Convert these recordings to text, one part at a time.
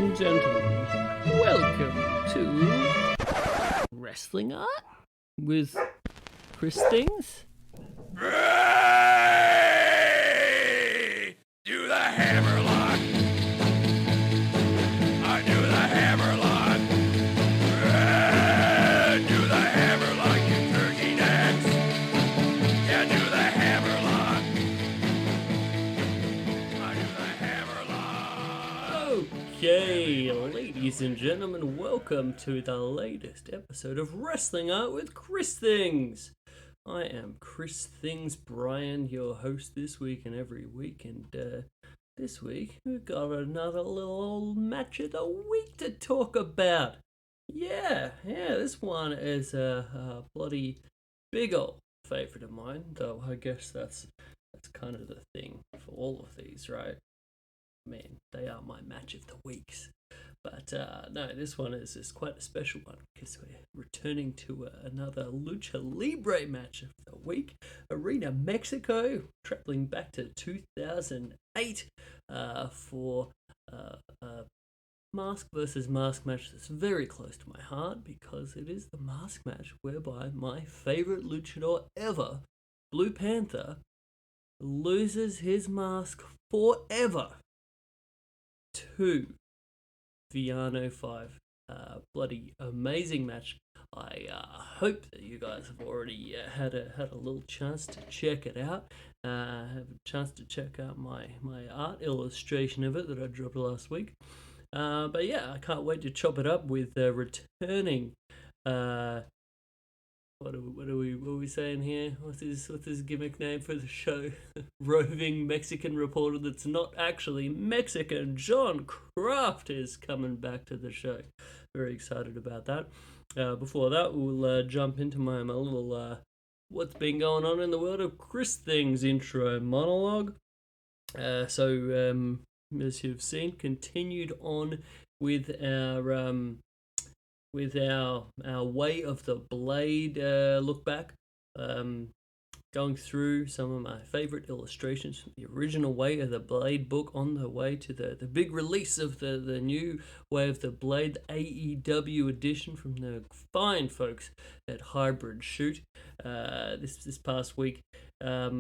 and gentlemen, welcome to Wrestling Art with Chris Things. Ray! Do the hammerlock! I do the hammerlock! Ray! Do the hammerlock, you turkey necks! Yeah, do the hammerlock! I do the hammerlock! Okay, ladies and gentlemen, welcome to the latest episode of Wrestling Art with Chris Things. I am Chris Things Brian, your host this week and every week, and this week we've got another little old match of the week to talk about. Yeah, this one is a bloody big old favourite of mine, though I guess that's kind of the thing for all of these, right? Man, they are my match of the weeks. But no, this one is quite a special one because we're returning to another Lucha Libre match of the week. Arena Mexico, traveling back to 2008 for a mask versus mask match that's very close to my heart because it is the mask match whereby my favorite luchador ever, Blue Panther, loses his mask forever to Villano V. Bloody amazing match. I hope that you guys have already had a little chance to check it out. Have a chance to check out my art illustration of it that I dropped last week. But yeah, I can't wait to chop it up with returning. What are we saying here? What's his gimmick name for the show? Roving Mexican reporter that's not actually Mexican. Jon Craft is coming back to the show. Very excited about that. Before that, we'll jump into my little what's been going on in the world of Chris Things intro monologue. So as you've seen, continued on with our Way of the Blade look back, going through some of my favorite illustrations from the original Way of the Blade book on the way to the big release of the new Way of the Blade AEW edition from the fine folks at Hybrid Shoot. This past week, I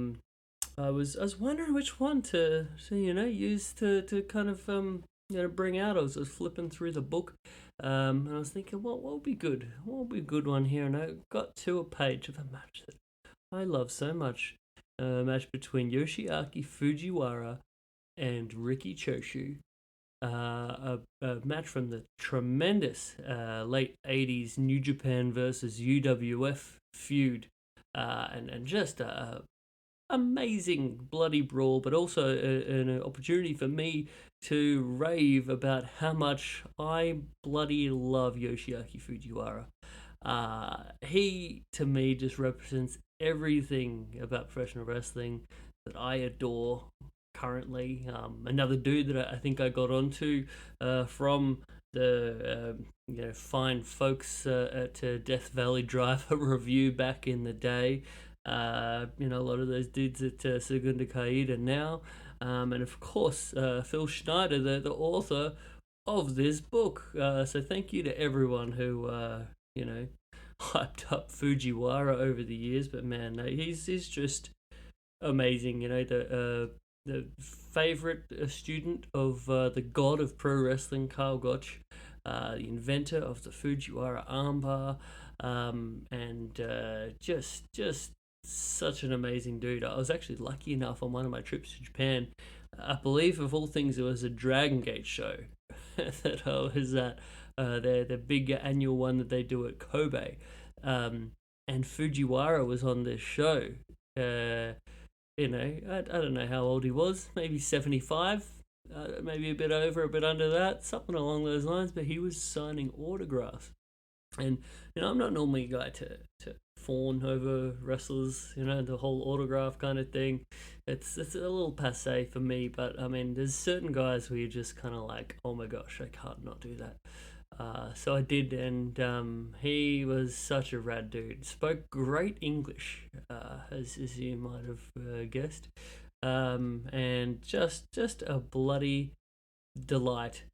was wondering which one to use to kind of bring out. I was flipping through the book. And I was thinking, what would be good? What would be a good one here? And I got to a page of a match that I love so much. A match between Yoshiaki Fujiwara and Riki Choshu. A match from the tremendous late 80s New Japan versus UWF feud. And just a amazing bloody brawl, but also an opportunity for me to rave about how much I bloody love Yoshiaki Fujiwara. He, to me, just represents everything about professional wrestling that I adore currently. Another dude that I think I got onto from the fine folks at Death Valley Driver review back in the day. A lot of those dudes at Segunda Caída now. And of course, Phil Schneider, the author of this book. So thank you to everyone who, hyped up Fujiwara over the years. But man, he's just amazing. The favorite student of the god of pro wrestling, Karl Gotch, the inventor of the Fujiwara armbar, and just such an amazing dude. I was actually lucky enough on one of my trips to Japan. I believe, of all things, it was a Dragon Gate show that I was at. The big annual one that they do at Kobe. And Fujiwara was on this show. I don't know how old he was. Maybe 75. Maybe a bit over, a bit under that. Something along those lines. But he was signing autographs. And, I'm not normally a guy to fawn over wrestlers, the whole autograph kind of thing. It's a little passé for me, but I mean, there's certain guys where you're just kind of like, oh my gosh, I can't not do that. So I did, and he was such a rad dude. Spoke great English, as you might have guessed, and just a bloody delight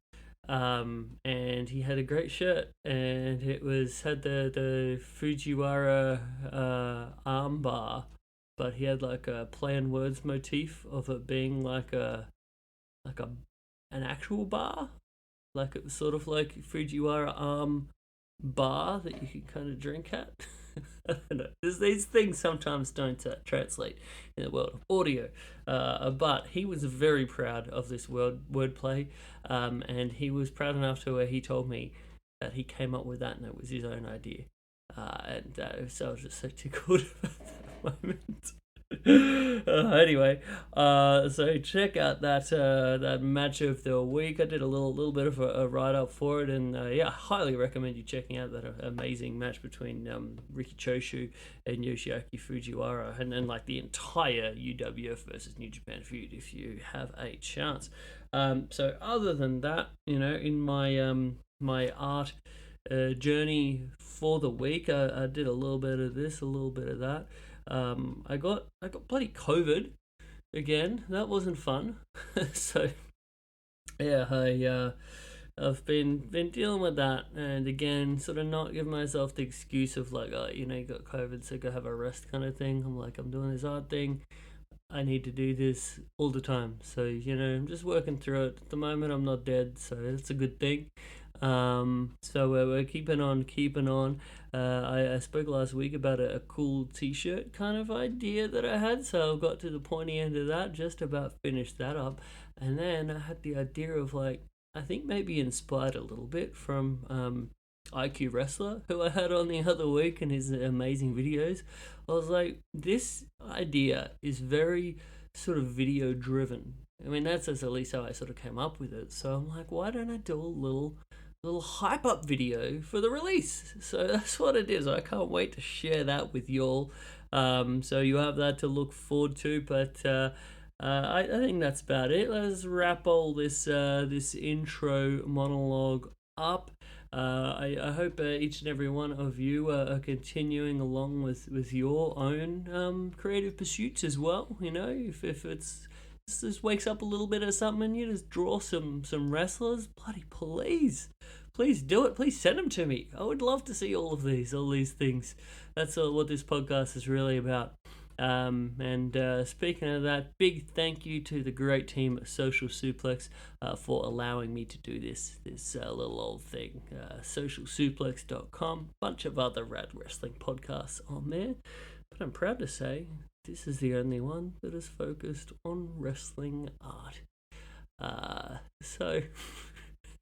And he had a great shirt, and it had the Fujiwara arm bar, but he had like a play on words motif of it being like a an actual bar, like it was sort of like Fujiwara arm bar that you can kind of drink at. I don't know. These things sometimes don't translate in the world of audio, but he was very proud of this wordplay, and he was proud enough to where he told me that he came up with that and it was his own idea, so I was just so tickled at that moment. Anyway, so check out that match of the week. I did a little bit of a write up for it, and yeah, I highly recommend you checking out that amazing match between Riki Choshu and Yoshiaki Fujiwara, and then like the entire UWF versus New Japan feud if you have a chance. So other than that, in my my art journey for the week, I did a little bit of this, a little bit of that. I got bloody COVID again. That wasn't fun. So yeah, I've been dealing with that, and again, sort of not giving myself the excuse of like, oh, you got COVID, so go have a rest kind of thing. I'm like, I'm doing this art thing. I need to do this all the time. So I'm just working through it. At the moment, I'm not dead, so that's a good thing. So we're keeping on. I spoke last week about a cool t-shirt kind of idea that I had, so I got to the pointy end of that, just about finished that up, and then I had the idea of like, I think maybe inspired a little bit from IQ Wrestler, who I had on the other week and his amazing videos. I was like, this idea is very sort of video driven. I mean, that's at least how I sort of came up with it. So I'm like, why don't I do a little hype up video for the release? So that's what it is. I can't wait to share that with y'all. So you have that to look forward to. But I think that's about it. Let's wrap all this intro monologue up. I hope each and every one of you are continuing along with your own creative pursuits as well. If it's just wakes up a little bit of something and you just draw some wrestlers, bloody please do it. Please send them to me. I would love to see all these things. That's what this podcast is really about. And speaking of that, big thank you to the great team at Social Suplex for allowing me to do this little old thing. Socialsuplex.com, bunch of other rad wrestling podcasts on there, but I'm proud to say this is the only one that is focused on wrestling art. So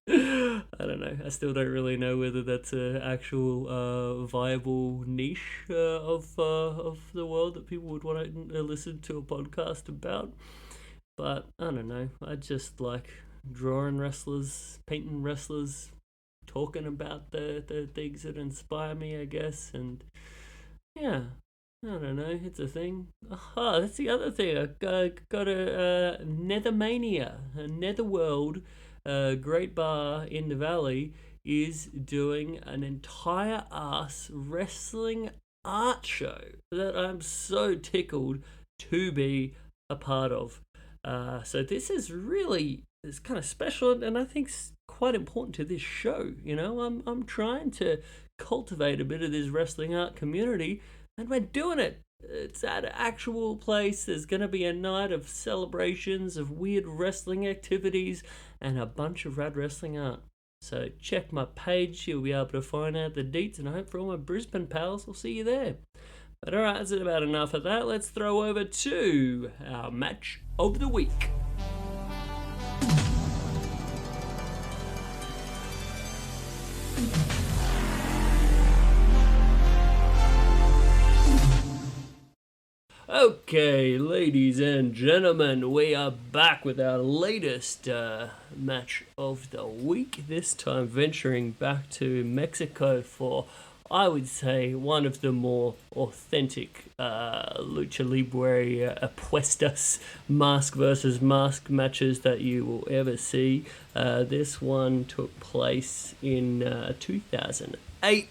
I don't know. I still don't really know whether that's an actual viable niche of the world that people would want to listen to a podcast about. But I don't know. I just like drawing wrestlers, painting wrestlers, talking about the things that inspire me, I guess. And yeah, I don't know. It's a thing. Oh, that's the other thing. I got a Nethermania, a Netherworld. Great Bar in the Valley is doing an entire ass wrestling art show that I'm so tickled to be a part of. So this is kind of special, and I think quite important to this show. I'm trying to cultivate a bit of this wrestling art community, and we're doing it. It's at an actual place. There's going to be a night of celebrations of weird wrestling activities and a bunch of rad wrestling art. So check my page. You'll be able to find out the deets, and I hope for all my Brisbane pals, I'll see you there. But alright, that's about enough of that. Let's throw over to our match of the week. Okay, ladies and gentlemen, we are back with our latest match of the week, this time venturing back to Mexico for, I would say, one of the more authentic Lucha Libre apuestas, mask versus mask matches that you will ever see. This one took place in 2008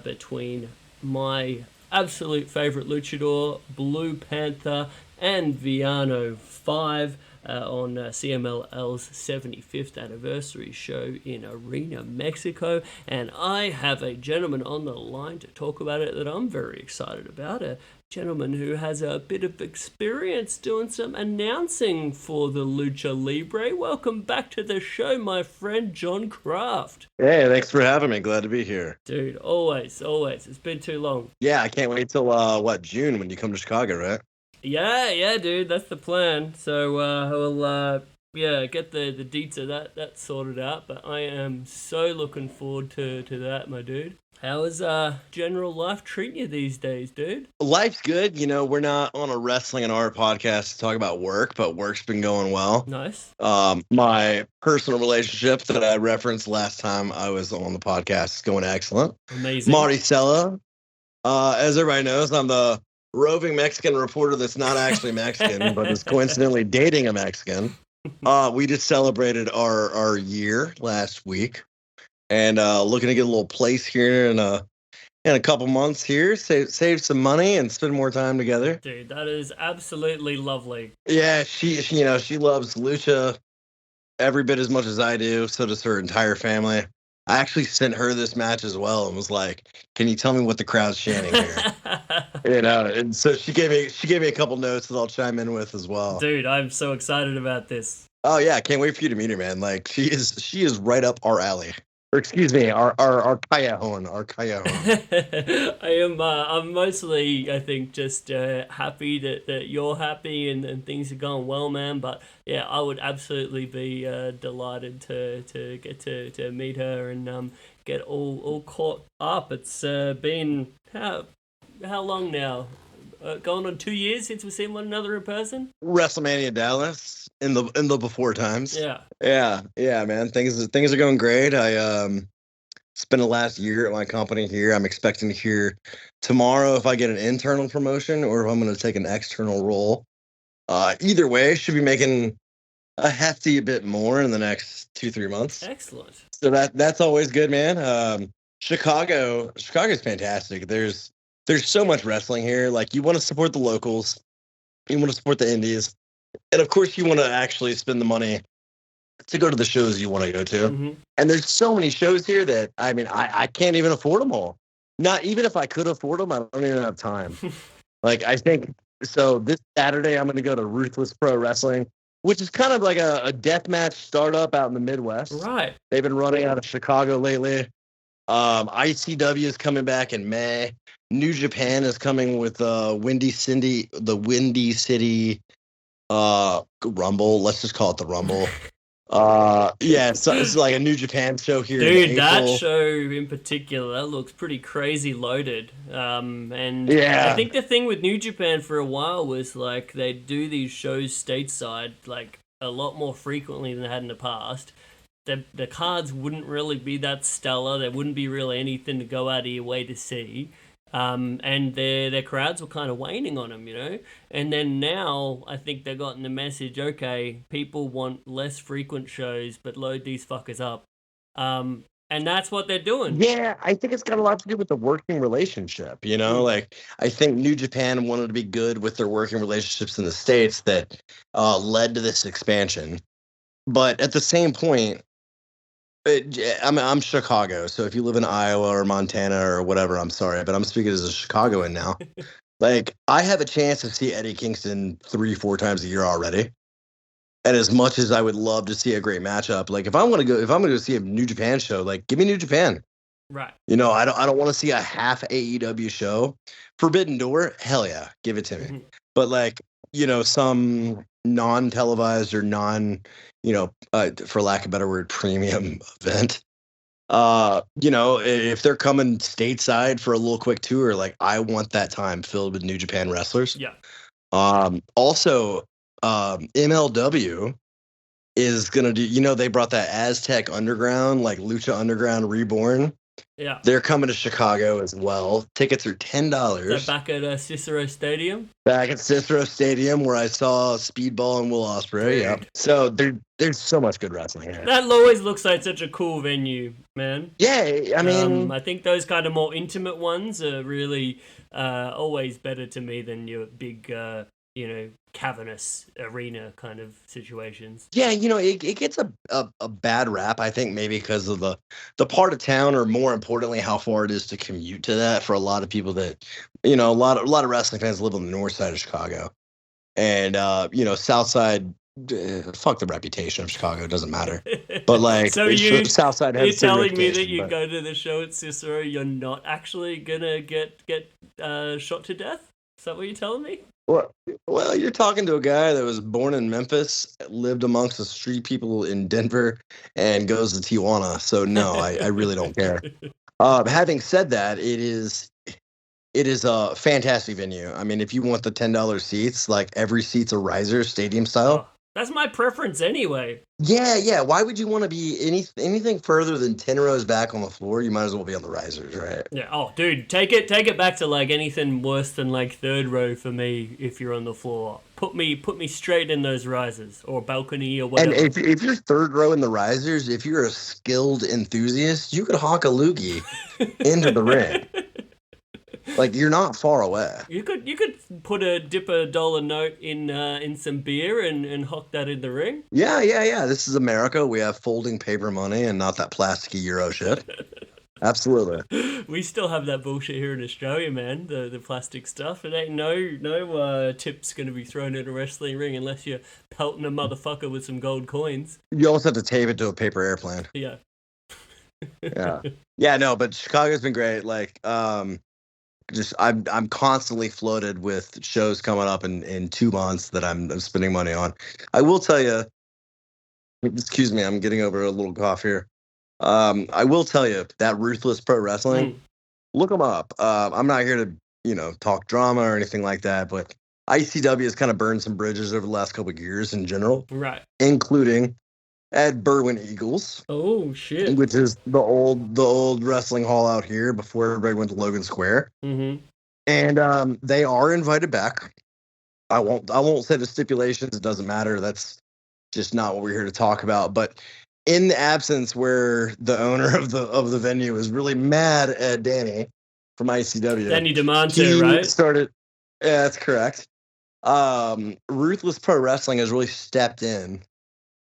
between my absolute favourite luchador, Blue Panther, and Villano V. on CMLL's 75th anniversary show in Arena, Mexico. And I have a gentleman on the line to talk about it that I'm very excited about. A gentleman who has a bit of experience doing some announcing for the Lucha Libre. Welcome back to the show, my friend Jon Craft. Hey, thanks for having me. Glad to be here. Dude, always. It's been too long. Yeah, I can't wait till, June when you come to Chicago, right? Yeah, dude, that's the plan. So we'll get the deets of that sorted out. But I am so looking forward to that, my dude. How is general life treating you these days, dude? Life's good. You know, we're not on a wrestling and art podcast to talk about work, but work's been going well. Nice. My personal relationship that I referenced last time I was on the podcast is going excellent. Amazing. Maricela, as everybody knows, I'm the roving Mexican reporter that's not actually Mexican, but is coincidentally dating a Mexican. We just celebrated our year last week. And looking to get a little place here in a couple months here, save some money and spend more time together. Dude, that is absolutely lovely. Yeah, she loves lucha every bit as much as I do. So does her entire family. I actually sent her this match as well and was like, "Can you tell me what the crowd's chanting here?" And so she gave me a couple notes that I'll chime in with as well. Dude, I'm so excited about this. Oh yeah, I can't wait for you to meet her, man. Like she is right up our alley. Or excuse me, our cajon. I'm mostly, I think, just happy that you're happy and things are going well, man. But yeah, I would absolutely be delighted to get to meet her and get all caught up. It's been how long now? Going on 2 years since we've seen one another in person. WrestleMania Dallas in the before times. Yeah, man. Things are going great. I spent the last year at my company here. I'm expecting to hear tomorrow if I get an internal promotion or if I'm going to take an external role. Either way, should be making a hefty bit more in the next 2-3 months. Excellent. So that's always good, man. Chicago's fantastic. There's so much wrestling here. Like, you want to support the locals, you want to support the indies, and of course you want to actually spend the money to go to the shows you want to go to. Mm-hmm. And there's so many shows here that, I mean, I can't even afford them all. Not even if I could afford them, I don't even have time. Like, I think, so this Saturday I'm going to go to Ruthless Pro Wrestling, which is kind of like a deathmatch startup out in the Midwest. Right. They've been running out of Chicago lately. ICW is coming back in May. New Japan is coming with the Windy City Rumble. Let's just call it the Rumble. So it's like a New Japan show here. Dude, that show in particular, that looks pretty crazy loaded. And yeah. I think the thing with New Japan for a while was like they do these shows stateside like a lot more frequently than they had in the past. The cards wouldn't really be that stellar. There wouldn't be really anything to go out of your way to see. And their crowds were kind of waning on them, you know? And then now, I think they've gotten the message, okay, people want less frequent shows, but load these fuckers up. And that's what they're doing. Yeah, I think it's got a lot to do with the working relationship, you know? Like, I think New Japan wanted to be good with their working relationships in the States that led to this expansion. But at the same point, I'm Chicago, so if you live in Iowa or Montana or whatever, I'm sorry, but I'm speaking as a Chicagoan now. Like, I have a chance to see Eddie Kingston 3-4 times a year already. And as much as I would love to see a great matchup, like if I'm gonna go see a New Japan show, like give me New Japan. Right. You know, I don't want to see a half AEW show. Forbidden Door, hell yeah, give it to me. Mm-hmm. But like, you know, some non-televised or for lack of a better word, premium event. You know, if they're coming stateside for a little quick tour, like I want that time filled with New Japan wrestlers. Yeah. Also, MLW is gonna do. You know, they brought that Aztec Underground, like Lucha Underground Reborn. Yeah. They're coming to Chicago as well. Tickets are $10. So back at Cicero Stadium? Back at Cicero Stadium, where I saw Speedball and Will Ospreay. Yeah. So there's so much good wrestling here. That always looks like such a cool venue, man. Yeah, I mean... I think those kind of more intimate ones are really always better to me than your big, cavernous arena kind of situations. Yeah, it gets a bad rap, I think, maybe because of the part of town, or more importantly, how far it is to commute to that for a lot of people that, a lot of wrestling fans live on the north side of Chicago. And, south side, fuck the reputation of Chicago, it doesn't matter. But, like, so south side has you're the same telling me that reputation, you but- go to the show at Cicero, you're not actually gonna get shot to death? Is that what you're telling me? Well, you're talking to a guy that was born in Memphis, lived amongst the street people in Denver, and goes to Tijuana. So no, I really don't care. Having said that, it is a fantastic venue. I mean, if you want the $10 seats, like every seat's a riser, stadium style. Oh, that's my preference anyway. Yeah. Why would you want to be anything further than 10 rows back on the floor? You might as well be on the risers, right? Yeah. Oh, dude, take it back to like anything worse than like third row for me. If you're on the floor, put me straight in those risers or balcony or whatever. And if you're third row in the risers, if you're a skilled enthusiast, you could hawk a loogie into the ring. Like, you're not far away. You could dip a $1 note in some beer and hock that in the ring. Yeah. This is America. We have folding paper money and not that plasticky Euro shit. Absolutely. We still have that bullshit here in Australia, man. The plastic stuff. It ain't no tips gonna be thrown in a wrestling ring unless you're pelting a motherfucker with some gold coins. You also have to tape it to a paper airplane. Yeah. Yeah, no, but Chicago's been great. Like, I'm constantly flooded with shows coming up in 2 months that I'm spending money on. I will tell you, excuse me, I'm getting over a little cough here. I will tell you that Ruthless Pro Wrestling, look them up. I'm not here to, talk drama or anything like that, but ICW has kind of burned some bridges over the last couple of years in general, Right. including at Berwyn Eagles. Oh shit. Which is the old wrestling hall out here before everybody went to Logan Square. Mm-hmm. And they are invited back. I won't say the stipulations. It doesn't matter. That's just not what we're here to talk about. But in the absence where the owner of the venue is really mad at Danny from ICW. Danny DeMonte, right? Started. Yeah, that's correct. Ruthless Pro Wrestling has really stepped in.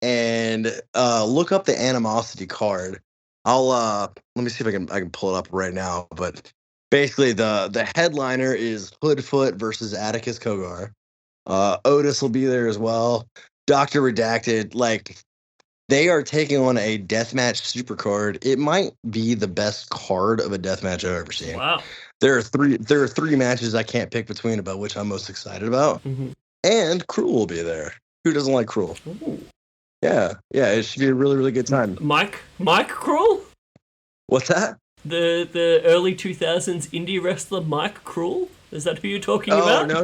And look up the animosity card. I'll let me see if I can pull it up right now. But basically, the headliner is Hoodfoot versus Atticus Kogar. Otis will be there as well. Dr. Redacted, like, they are taking on a deathmatch supercard. It might be the best card of a deathmatch I've ever seen. Wow. There are three matches I can't pick between about which I'm most excited about. Mm-hmm. And Cruel will be there. Who doesn't like Cruel? Ooh. Yeah, it should be a really, really good time. Mike Cruel? What's that? The early 2000s indie wrestler Mike Cruel? Is that who you're talking about? No.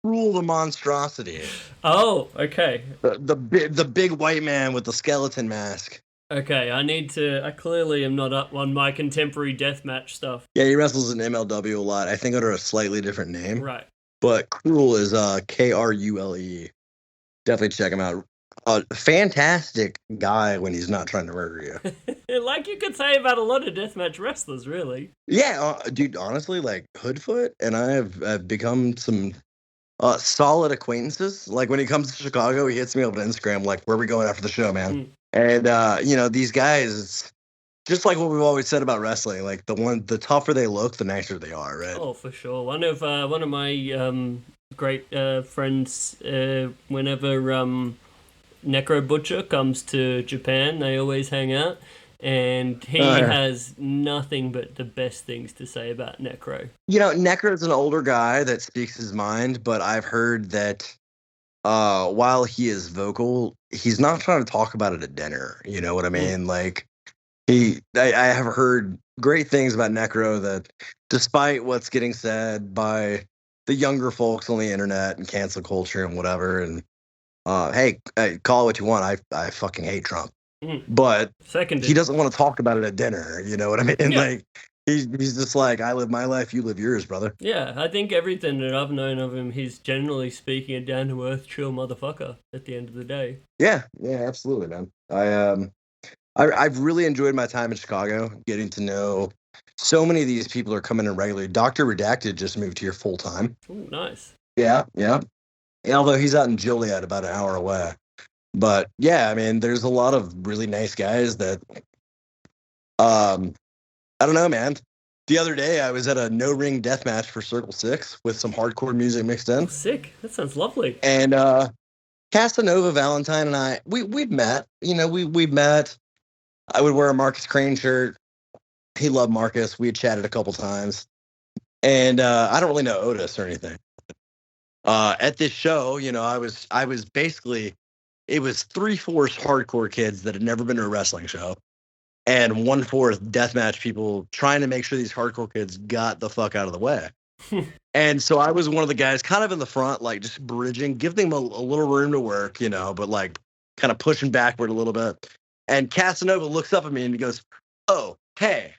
Cruel the Monstrosity. Oh, okay. The big white man with the skeleton mask. Okay, I clearly am not up on my contemporary deathmatch stuff. Yeah, he wrestles in MLW a lot. I think under a slightly different name. Right. But Cruel is Krule. Definitely check him out. Fantastic guy when he's not trying to murder you. Like you could say about a lot of deathmatch wrestlers, really. Yeah, dude, honestly, like Hoodfoot and I have become some solid acquaintances. Like when he comes to Chicago, he hits me up on Instagram, like, where are we going after the show, man? And, these guys, it's just like what we've always said about wrestling. Like the tougher they look, the nicer they are, right? Oh, for sure. One of my great friends, whenever Necro Butcher comes to Japan, they always hang out, and he has nothing but the best things to say about Necro. Necro's an older guy that speaks his mind, but I've heard that while he is vocal, he's not trying to talk about it at dinner. You know what I mean? Like I have heard great things about Necro, that despite what's getting said by the younger folks on the internet and cancel culture and whatever, and hey, call it what you want. I fucking hate Trump, but he doesn't want to talk about it at dinner. You know what I mean? Yeah. Like he's just like, I live my life, you live yours, brother. Yeah, I think everything that I've known of him, he's generally speaking a down to earth, chill motherfucker. At the end of the day. Yeah, absolutely, man. I've really enjoyed my time in Chicago, getting to know so many of these people are coming in regularly. Dr. Redacted just moved here full time. Oh, nice. Yeah. Although he's out in Joliet, about an hour away. But yeah, I mean, there's a lot of really nice guys that, I don't know, man. The other day, I was at a no-ring death match for Circle 6 with some hardcore music mixed in. Oh, sick. That sounds lovely. And Casanova, Valentine, and I, we've met. You know, we've met. I would wear a Marcus Crane shirt. He loved Marcus. We had chatted a couple times. And I don't really know Otis or anything. At this show, you know, I was basically, it was 3/4 hardcore kids that had never been to a wrestling show, and 1/4 deathmatch people trying to make sure these hardcore kids got the fuck out of the way. And so I was one of the guys kind of in the front, like just bridging, giving them a little room to work, you know, but like kind of pushing backward a little bit. And Casanova looks up at me and he goes, "Oh, hey,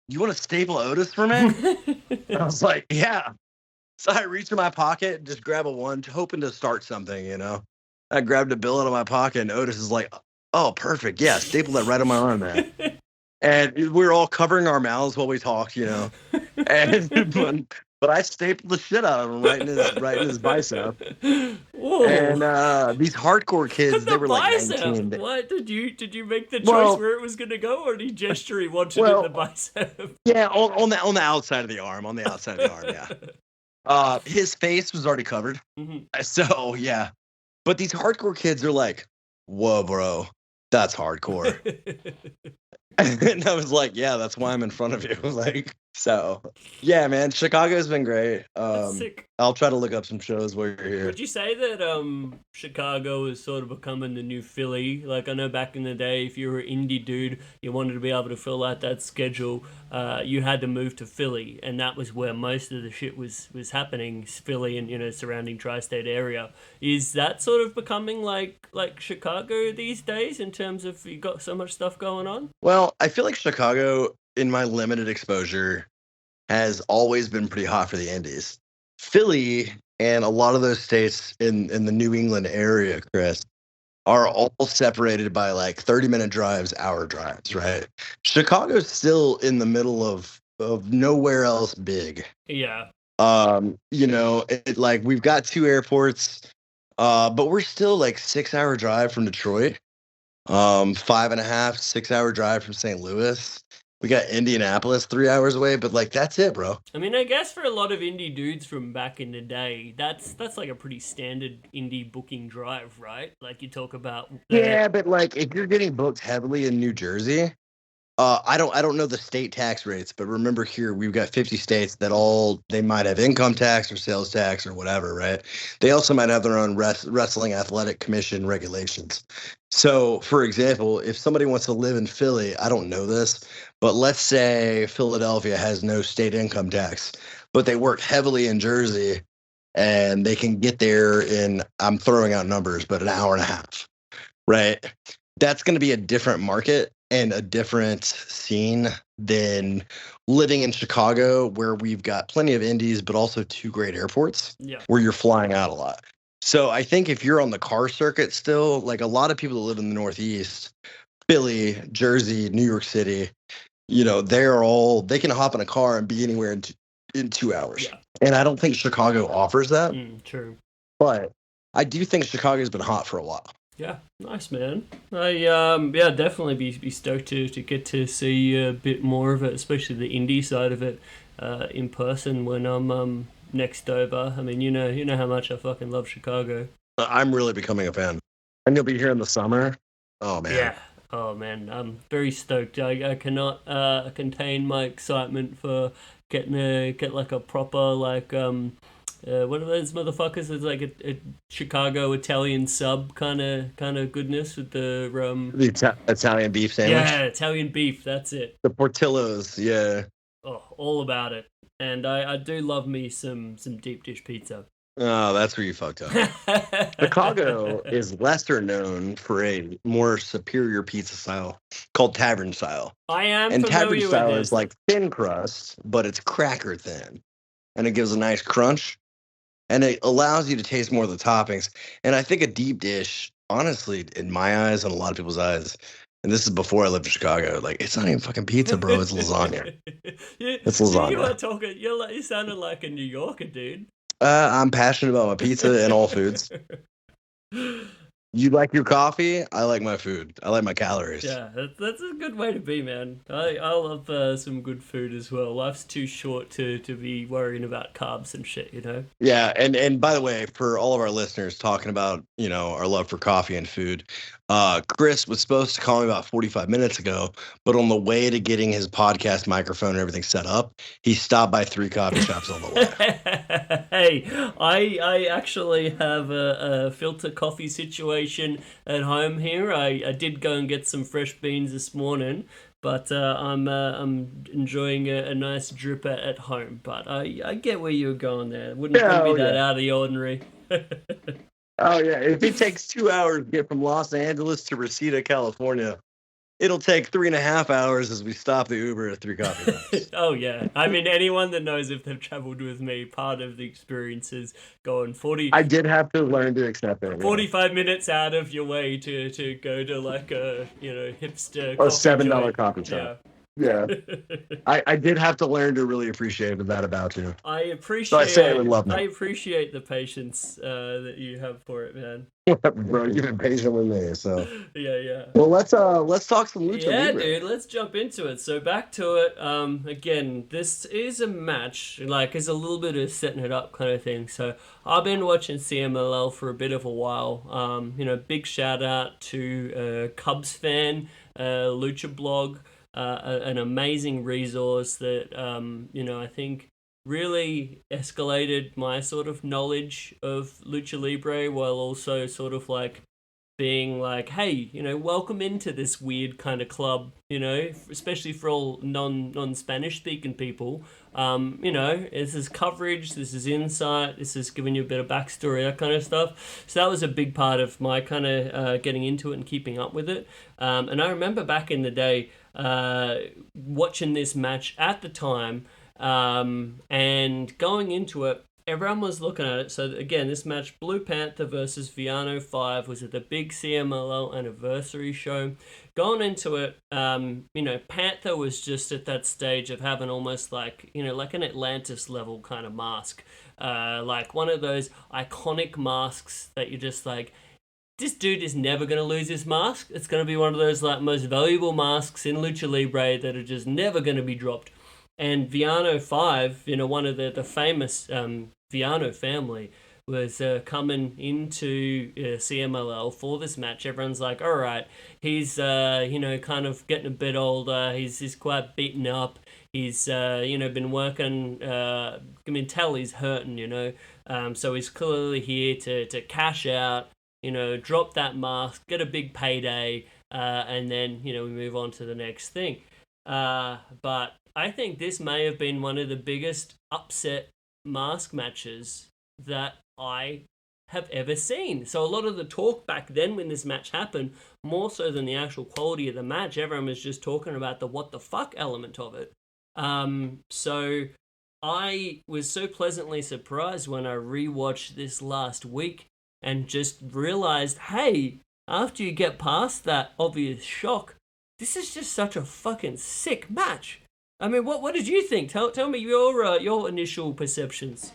you want to staple Otis for me?" I was like, "Yeah." So I reached in my pocket, just grab a one, hoping to start something, you know. I grabbed a bill out of my pocket, and Otis is like, "Oh, perfect. Yeah, staple that right on my arm, man." And we were all covering our mouths while we talked, you know. And but I stapled the shit out of him right in his bicep. Whoa. And these hardcore kids, The they were like bicep. 19. What did you make the choice Well- where it was gonna go, or did you gesture he wanted Well- in the bicep? Yeah, on the outside of the arm, yeah. His face was already covered. Mhm. So yeah. But these hardcore kids are like, "Whoa, bro, that's hardcore." And I was like, "Yeah, that's why I'm in front of you." Like, so yeah, man, Chicago's been great. That's sick. I'll try to look up some shows while you're here. Would you say that Chicago is sort of becoming the new Philly? Like, I know back in the day, if you were an indie dude, you wanted to be able to fill out that schedule, you had to move to Philly, and that was where most of the shit was happening. Philly and, you know, surrounding tri-state area. Is that sort of becoming like Chicago these days in terms of you got so much stuff going on? Well, I feel like Chicago, in my limited exposure, has always been pretty hot for the indies. Philly and a lot of those states in the New England area, Chris, are all separated by like 30-minute drives, hour drives, right? Chicago's still in the middle of nowhere else big. Yeah. You know, like we've got 2 airports, but we're still like 6-hour drive from Detroit. 5.5, 6-hour drive from St. Louis. We got Indianapolis 3 hours away, but like that's it, bro. I mean, I guess for a lot of indie dudes from back in the day, that's like a pretty standard indie booking drive, right? Like you talk about. Yeah, but like if you're getting booked heavily in New Jersey, I don't know the state tax rates, but remember here we've got 50 states that they might have income tax or sales tax or whatever, right? They also might have their own wrestling athletic commission regulations. So, for example, if somebody wants to live in Philly, I don't know this, but let's say Philadelphia has no state income tax, but they work heavily in Jersey and they can get there in, I'm throwing out numbers, but an hour and a half, right? That's going to be a different market and a different scene than living in Chicago, where we've got plenty of indies, but also 2 great airports where you're flying out a lot. So I think if you're on the car circuit still, like a lot of people that live in the Northeast, Philly, Jersey, New York City, you know, they can hop in a car and be anywhere in 2 hours. Yeah. And I don't think Chicago offers that. True. But I do think Chicago's been hot for a while. Yeah, nice, man. I definitely be stoked to get to see a bit more of it, especially the indie side of it, in person when I'm next over. I mean, you know how much I fucking love Chicago. I'm really becoming a fan. And you'll be here in the summer. Oh man. Yeah. Oh man, I'm very stoked. I cannot contain my excitement for get like a proper like what are those motherfuckers? It's like a Chicago Italian sub kind of goodness with the Italian beef sandwich. Yeah, Italian beef. That's it. The Portillo's, yeah. Oh, all about it. And I do love me some deep dish pizza. Oh, that's where you fucked up. Chicago is lesser known for a more superior pizza style called tavern style. I am and familiar tavern with style this. is like thin crust, but it's cracker thin, and it gives a nice crunch, and it allows you to taste more of the toppings. And I think a deep dish, honestly, in my eyes and a lot of people's eyes, And this is before I lived in Chicago. Like, it's not even fucking pizza, bro. It's lasagna. It's You lasagna. are talking. You sounded like a New Yorker, dude. I'm passionate about my pizza and all foods. You like your coffee? I like my food. I like my calories. Yeah, that's a good way to be, man. I love some good food as well. Life's too short to be worrying about carbs and shit, you know? Yeah, and by the way, for all of our listeners talking about, our love for coffee and food, Chris was supposed to call me about 45 minutes ago, but on the way to getting his podcast microphone and everything set up, he stopped by 3 coffee shops on the way. Hey, I actually have a filter coffee situation at home here. I did go and get some fresh beans this morning, but I'm enjoying a nice drip at home. But I get where you're going there. Wouldn't be that out of the ordinary. Oh yeah, if it takes 2 hours to get from Los Angeles to Reseda, California, it'll take 3.5 hours as we stop the Uber at 3 coffee shops. Oh yeah, I mean anyone that knows if they've traveled with me, part of the experience is going 40. I did have to learn to accept it. 45 minutes out of your way to go to like a hipster Or coffee $7 joint. coffee shop. Yeah. Yeah. I did have to learn to really appreciate that about you. I appreciate. So I say it with love. I appreciate the patience that you have for it, man. Bro, you've been patient with me, so. Yeah. Well, let's talk some Lucha Yeah, Libre. dude, let's jump into it. So back to it. Again, this is a match, like it's a little bit of setting it up kind of thing. So I've been watching CMLL for a bit of a while. Big shout out to Cubs fan, Lucha Blog. An amazing resource that I think really escalated my sort of knowledge of Lucha Libre, while also sort of like being like, hey, welcome into this weird kind of club, especially for all non-Spanish speaking people. This is coverage, this is insight, this is giving you a bit of backstory, that kind of stuff. So that was a big part of my kind of getting into it and keeping up with it. And I remember back in the day watching this match at the time and going into it. Everyone was looking at it. So again, this match, Blue Panther versus Villano V, was at the big CMLL anniversary show. Going into it, Panther was just at that stage of having almost like, like an Atlantis level kind of mask. Like one of those iconic masks that you're just like, this dude is never going to lose his mask. It's going to be one of those like most valuable masks in Lucha Libre that are just never going to be dropped. And Villano V, one of the famous Villano family, was coming into CMLL for this match. Everyone's like, all right, he's, kind of getting a bit older. He's quite beaten up. He's, been working, I can tell he's hurting, so he's clearly here to cash out, drop that mask, get a big payday, and then, we move on to the next thing. But I think this may have been one of the biggest upset mask matches that I have ever seen. So a lot of the talk back then when this match happened, more so than the actual quality of the match, everyone was just talking about the what the fuck element of it. So I was so pleasantly surprised when I rewatched this last week and just realized, hey, after you get past that obvious shock, this is just such a fucking sick match. I mean, what did you think? Tell me your initial perceptions.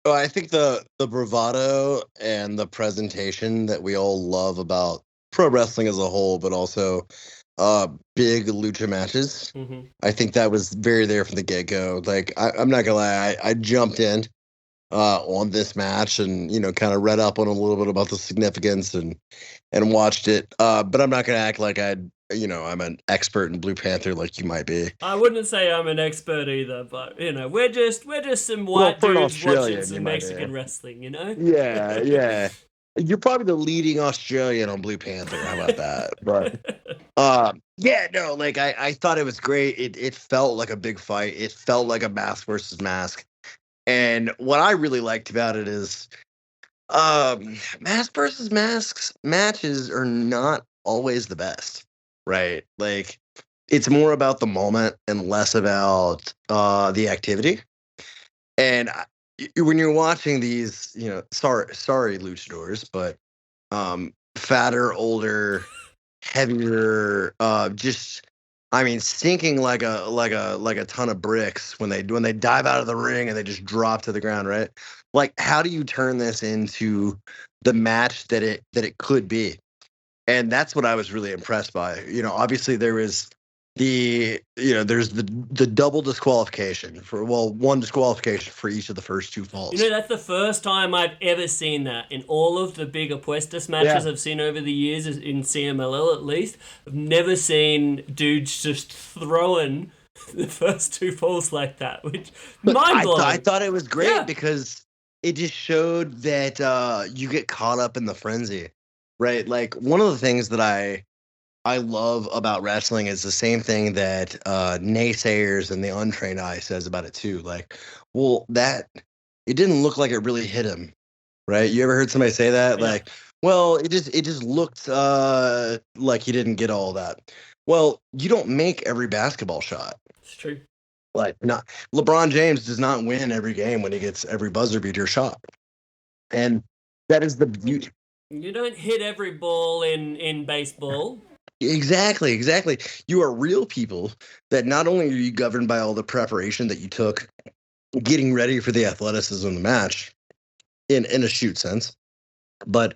Well, I think the bravado and the presentation that we all love about pro wrestling as a whole, but also big lucha matches. Mm-hmm. I think that was very there from the get-go. Like, I'm not gonna lie, I jumped in on this match and kind of read up on a little bit about the significance and watched it. But I'm not gonna act like I'm an expert in Blue Panther like you might be. I wouldn't say I'm an expert either, but we're just some white dudes watching some Mexican wrestling, Yeah. You're probably the leading Australian on Blue Panther. How about that? But I thought it was great. It felt like a big fight. It felt like a mask versus mask. And what I really liked about it is mask versus masks matches are not always the best. Right. Like, it's more about the moment and less about the activity. And when you're watching these, sorry, luchadors, but fatter, older, heavier, just I mean, sinking like a ton of bricks when they dive out of the ring and they just drop to the ground, right? Like, how do you turn this into the match that it could be? And that's what I was really impressed by. Obviously there's the double disqualification for one disqualification for each of the first two falls. That's the first time I've ever seen that in all of the big apuestas matches I've seen over the years, in CMLL at least. I've never seen dudes just throwing the first two falls like that, which mind-blowing. I thought it was great because it just showed that you get caught up in the frenzy, right? Like, one of the things that I love about wrestling is the same thing that naysayers and the untrained eye says about it too. Like, well, that it didn't look like it really hit him, right? You ever heard somebody say that? Yeah. Like, well, it just looked like he didn't get all that. Well, you don't make every basketball shot. It's true. Like, not LeBron James does not win every game when he gets every buzzer beater shot, and that is the beauty. You don't hit every ball in baseball. Exactly. You are real people that not only are you governed by all the preparation that you took getting ready for the athleticism of the match in a shoot sense, but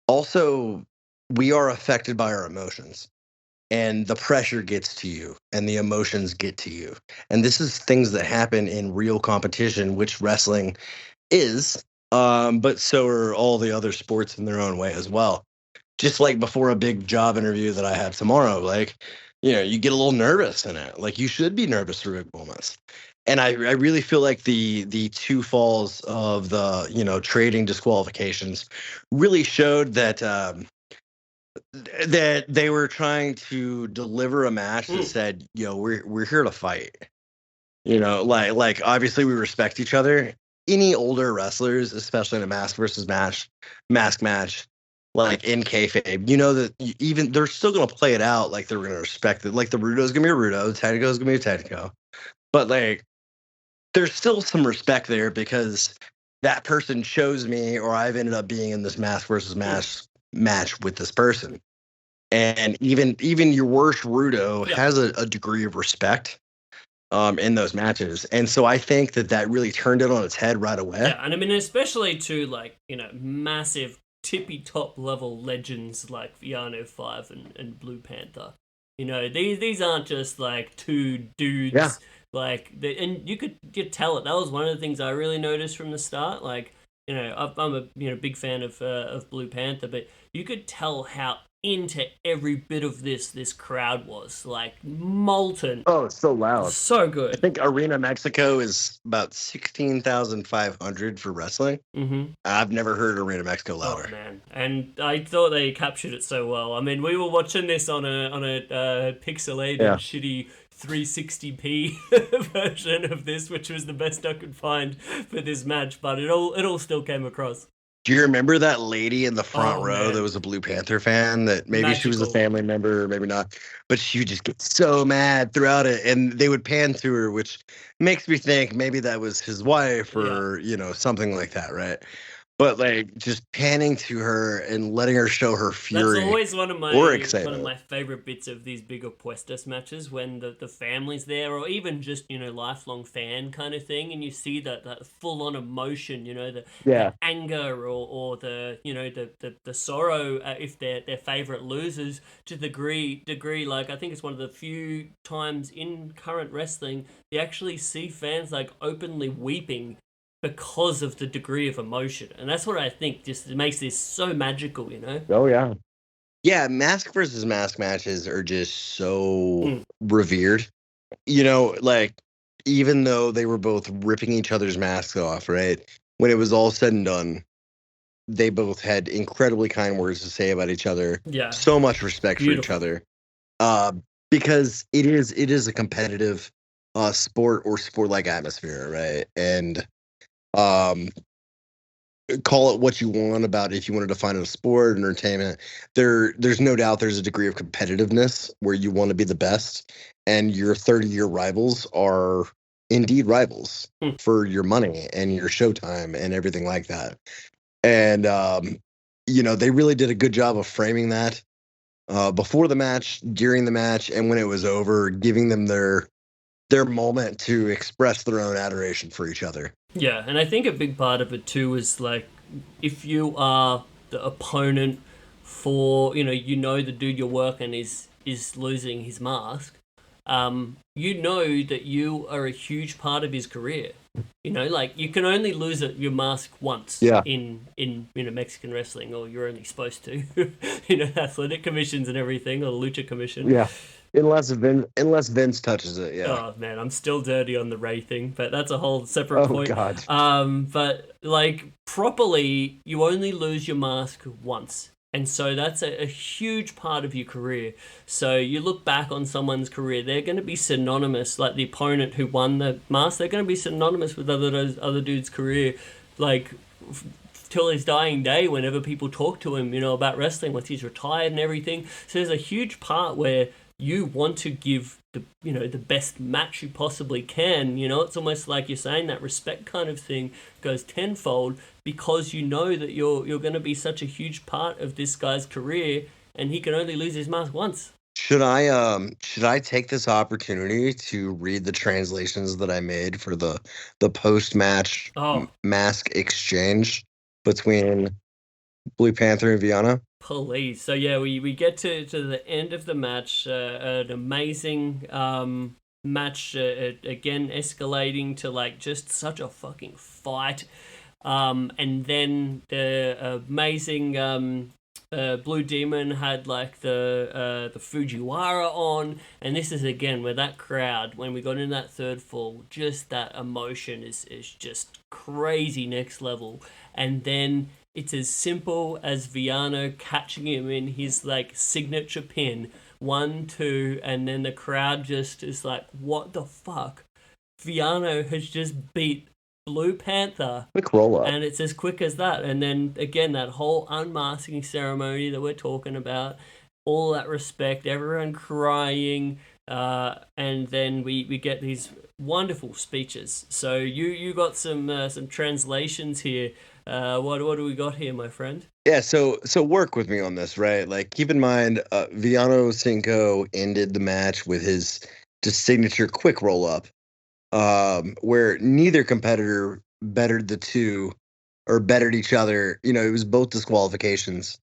also we are affected by our emotions, and the pressure gets to you and the emotions get to you. And this is things that happen in real competition, which wrestling is, but so are all the other sports in their own way as well. Just like before a big job interview that I have tomorrow, like, you get a little nervous in it. Like, you should be nervous for big moments. And I really feel like the two falls of the, trading disqualifications really showed that that they were trying to deliver a match that said, we're here to fight. Like obviously we respect each other. Any older wrestlers, especially in a mask match, like in kayfabe, that even they're still gonna play it out like they're gonna respect it. Like, the Rudo's gonna be a Rudo, the Technico's gonna be a Technico, but like there's still some respect there because that person chose me, or I've ended up being in this mask versus match with this person, and even your worst Rudo has a degree of respect in those matches, and so I think that really turned it on its head right away. Yeah, and I mean, especially to, like, massive tippy top level legends like Villano V and Blue Panther. These aren't just like two dudes. Yeah. Like, and you could tell it. That was one of the things I really noticed from the start. Like, I'm a big fan of Blue Panther, but you could tell how into every bit of this crowd was, like, molten. Oh, it's so loud. So good. I think Arena Mexico is about 16,500 for wrestling. Mm-hmm. I've never heard Arena Mexico louder. Oh, man. And I thought they captured it so well. I mean, we were watching this on a pixelated, shitty 360p version of this, which was the best I could find for this match, but it all still came across. Do you remember that lady in the front row man. that was a Blue Panther fan? That maybe she was a family member, maybe not, but she would just get so mad throughout it, and they would pan to her, which makes me think maybe that was his wife or something like that, right? But like, just panning to her and letting her show her fury. That's always one of my favorite bits of these big apuestas matches, when the family's there, or even just lifelong fan kind of thing, and you see that full on emotion, the anger or the the sorrow if their favorite loses, to the degree like, I think it's one of the few times in current wrestling you actually see fans like openly weeping because of the degree of emotion. And that's what I think just makes this so magical, Oh, yeah. Yeah, mask versus mask matches are just so revered. Like, even though they were both ripping each other's masks off, right? When it was all said and done, they both had incredibly kind words to say about each other. Yeah. So much respect for each other. Because it is a competitive sport or sport-like atmosphere, right? And call it what you want about if you want to define it as sport, entertainment. There's no doubt there's a degree of competitiveness where you want to be the best, and your 30-year rivals are indeed rivals for your money and your showtime and everything like that. And they really did a good job of framing that before the match, during the match, and when it was over, giving them their moment to express their own adoration for each other. Yeah, and I think a big part of it too is like if you are the opponent for the dude you're working is losing his mask, you know that you are a huge part of his career. Like you can only lose your mask once in Mexican wrestling, or you're only supposed to. Athletic commissions and everything, or the Lucha Commission. Yeah. Unless Vince touches it, yeah. Oh man, I'm still dirty on the Ray thing, but that's a whole separate point. Oh god. But like properly, you only lose your mask once, and so that's a huge part of your career. So you look back on someone's career, they're going to be synonymous, like the opponent who won the mask, they're going to be synonymous with other dude's career, like till his dying day. Whenever people talk to him, about wrestling, once he's retired and everything. So there's a huge part where you want to give the best match you possibly can. It's almost like you're saying that respect kind of thing goes tenfold because you know that you're going to be such a huge part of this guy's career, and he can only lose his mask once. Should I take this opportunity to read the translations that I made for the post-match mask exchange between Blue Panther and Villano? Please. So yeah, we get to the end of the match, an amazing match, again escalating to like just such a fucking fight, and then the amazing Blue Demon had like the Fujiwara on, and this is again where that crowd, when we got in that third fall, just that emotion is just crazy next level. And then it's as simple as Villano catching him in his like signature pin, 1, 2, and then the crowd just is like, what the fuck? Villano has just beat Blue Panther. Quick roll up. And it's as quick as that. And then again, that whole unmasking ceremony that we're talking about, all that respect, everyone crying, and then we get these wonderful speeches. So you got some translations here. What do we got here, my friend? Yeah, so work with me on this, right? Like, keep in mind, Villano Cinco ended the match with his just signature quick roll up, where neither competitor bettered the two or bettered each other. It was both disqualifications,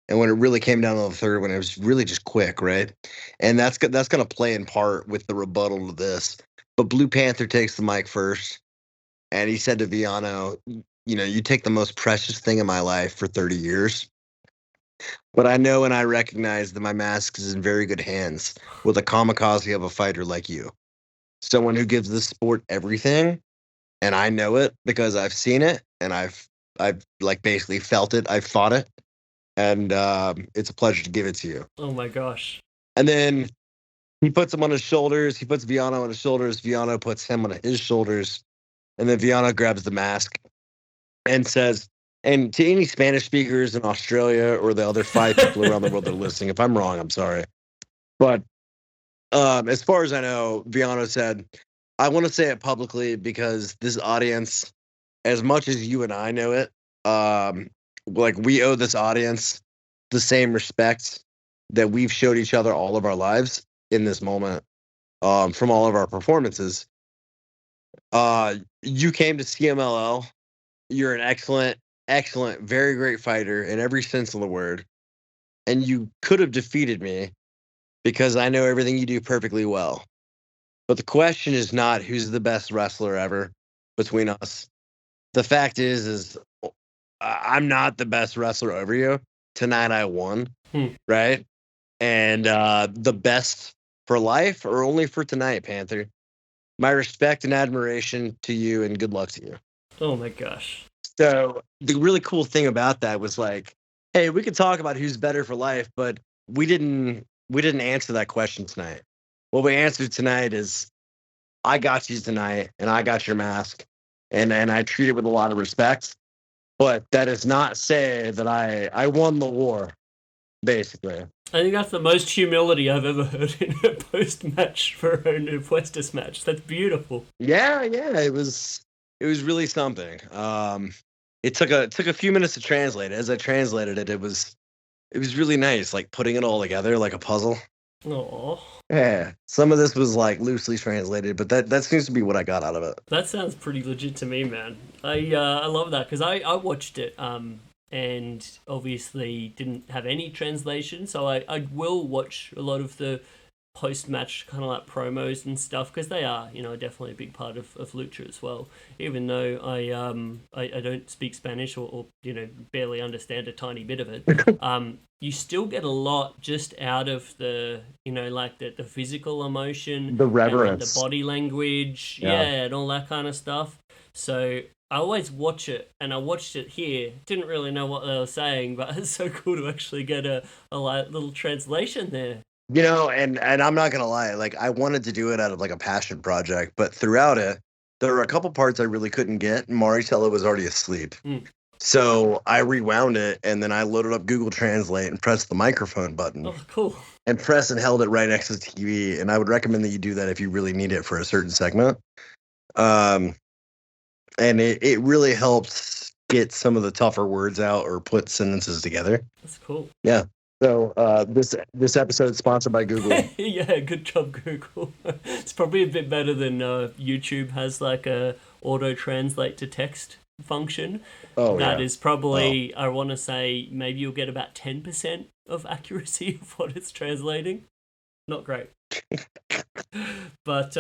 and when it really came down to the third one, it was really just quick, right? And that's going to play in part with the rebuttal to this. But Blue Panther takes the mic first, and he said to Villano, you take the most precious thing in my life for 30 years. But I know and I recognize that my mask is in very good hands with a kamikaze of a fighter like you. Someone who gives this sport everything. And I know it because I've seen it and I've like basically felt it. I've fought it. And it's a pleasure to give it to you. Oh my gosh. And then he puts him on his shoulders. He puts Villano on his shoulders. Villano puts him on his shoulders. And then Villano grabs the mask and says, and to any Spanish speakers in Australia or the other 5 people around the world that are listening, if I'm wrong, I'm sorry. But as far as I know, Villano said, I want to say it publicly because this audience, as much as you and I know it, like we owe this audience the same respect that we've showed each other all of our lives in this moment, from all of our performances. You came to CMLL. You're an excellent, very great fighter in every sense of the word. And you could have defeated me because I know everything you do perfectly well. But the question is not who's the best wrestler ever between us. The fact is I'm not the best wrestler over you. Tonight I won, right? And the best for life or only for tonight, Panther. My respect and admiration to you and good luck to you. Oh my gosh. So the really cool thing about that was like, hey, we could talk about who's better for life, but we didn't answer that question tonight. What we answered tonight is I got you tonight and I got your mask and I treat it with a lot of respect. But that does not say that I won the war, basically. I think that's the most humility I've ever heard in a post-match for an apuestas match. That's beautiful. Yeah, it was really something. it took a few minutes to translate. As I translated it, it was really nice, like putting it all together like a puzzle. Oh, Yeah, some of this was like loosely translated, but that seems to be what I got out of it. that sounds pretty legit to me, man. I love that because I watched it and obviously didn't have any translation, so I will watch a lot of the post match kind of like promos and stuff because they are, you know, definitely a big part of Lucha as well. Even though I don't speak Spanish or you know barely understand a tiny bit of it, you still get a lot just out of the, you know, like the physical emotion, The and reverence. the body language, Yeah. and all that kind of stuff. So I always watch it, and I watched it here. Didn't really know what they were saying, but it's so cool to actually get a like, little translation there. You know, and I'm not gonna lie, like I wanted to do it out of like a passion project, but throughout it, there were a couple parts I really couldn't get. Maritella was already asleep. Mm. So I rewound it and then I loaded up Google Translate and pressed the microphone button Oh, cool. and pressed and held it right next to the TV. And I would recommend that you do that if you really need it for a certain segment. And it really helps get some of the tougher words out or put sentences together. That's cool. Yeah. So this episode is sponsored by Google. Yeah, good job, Google. It's probably a bit better than YouTube has like a auto translate to text function. Oh, That yeah. is probably, I want to say, maybe you'll get about 10% of accuracy of what it's translating. Not great. But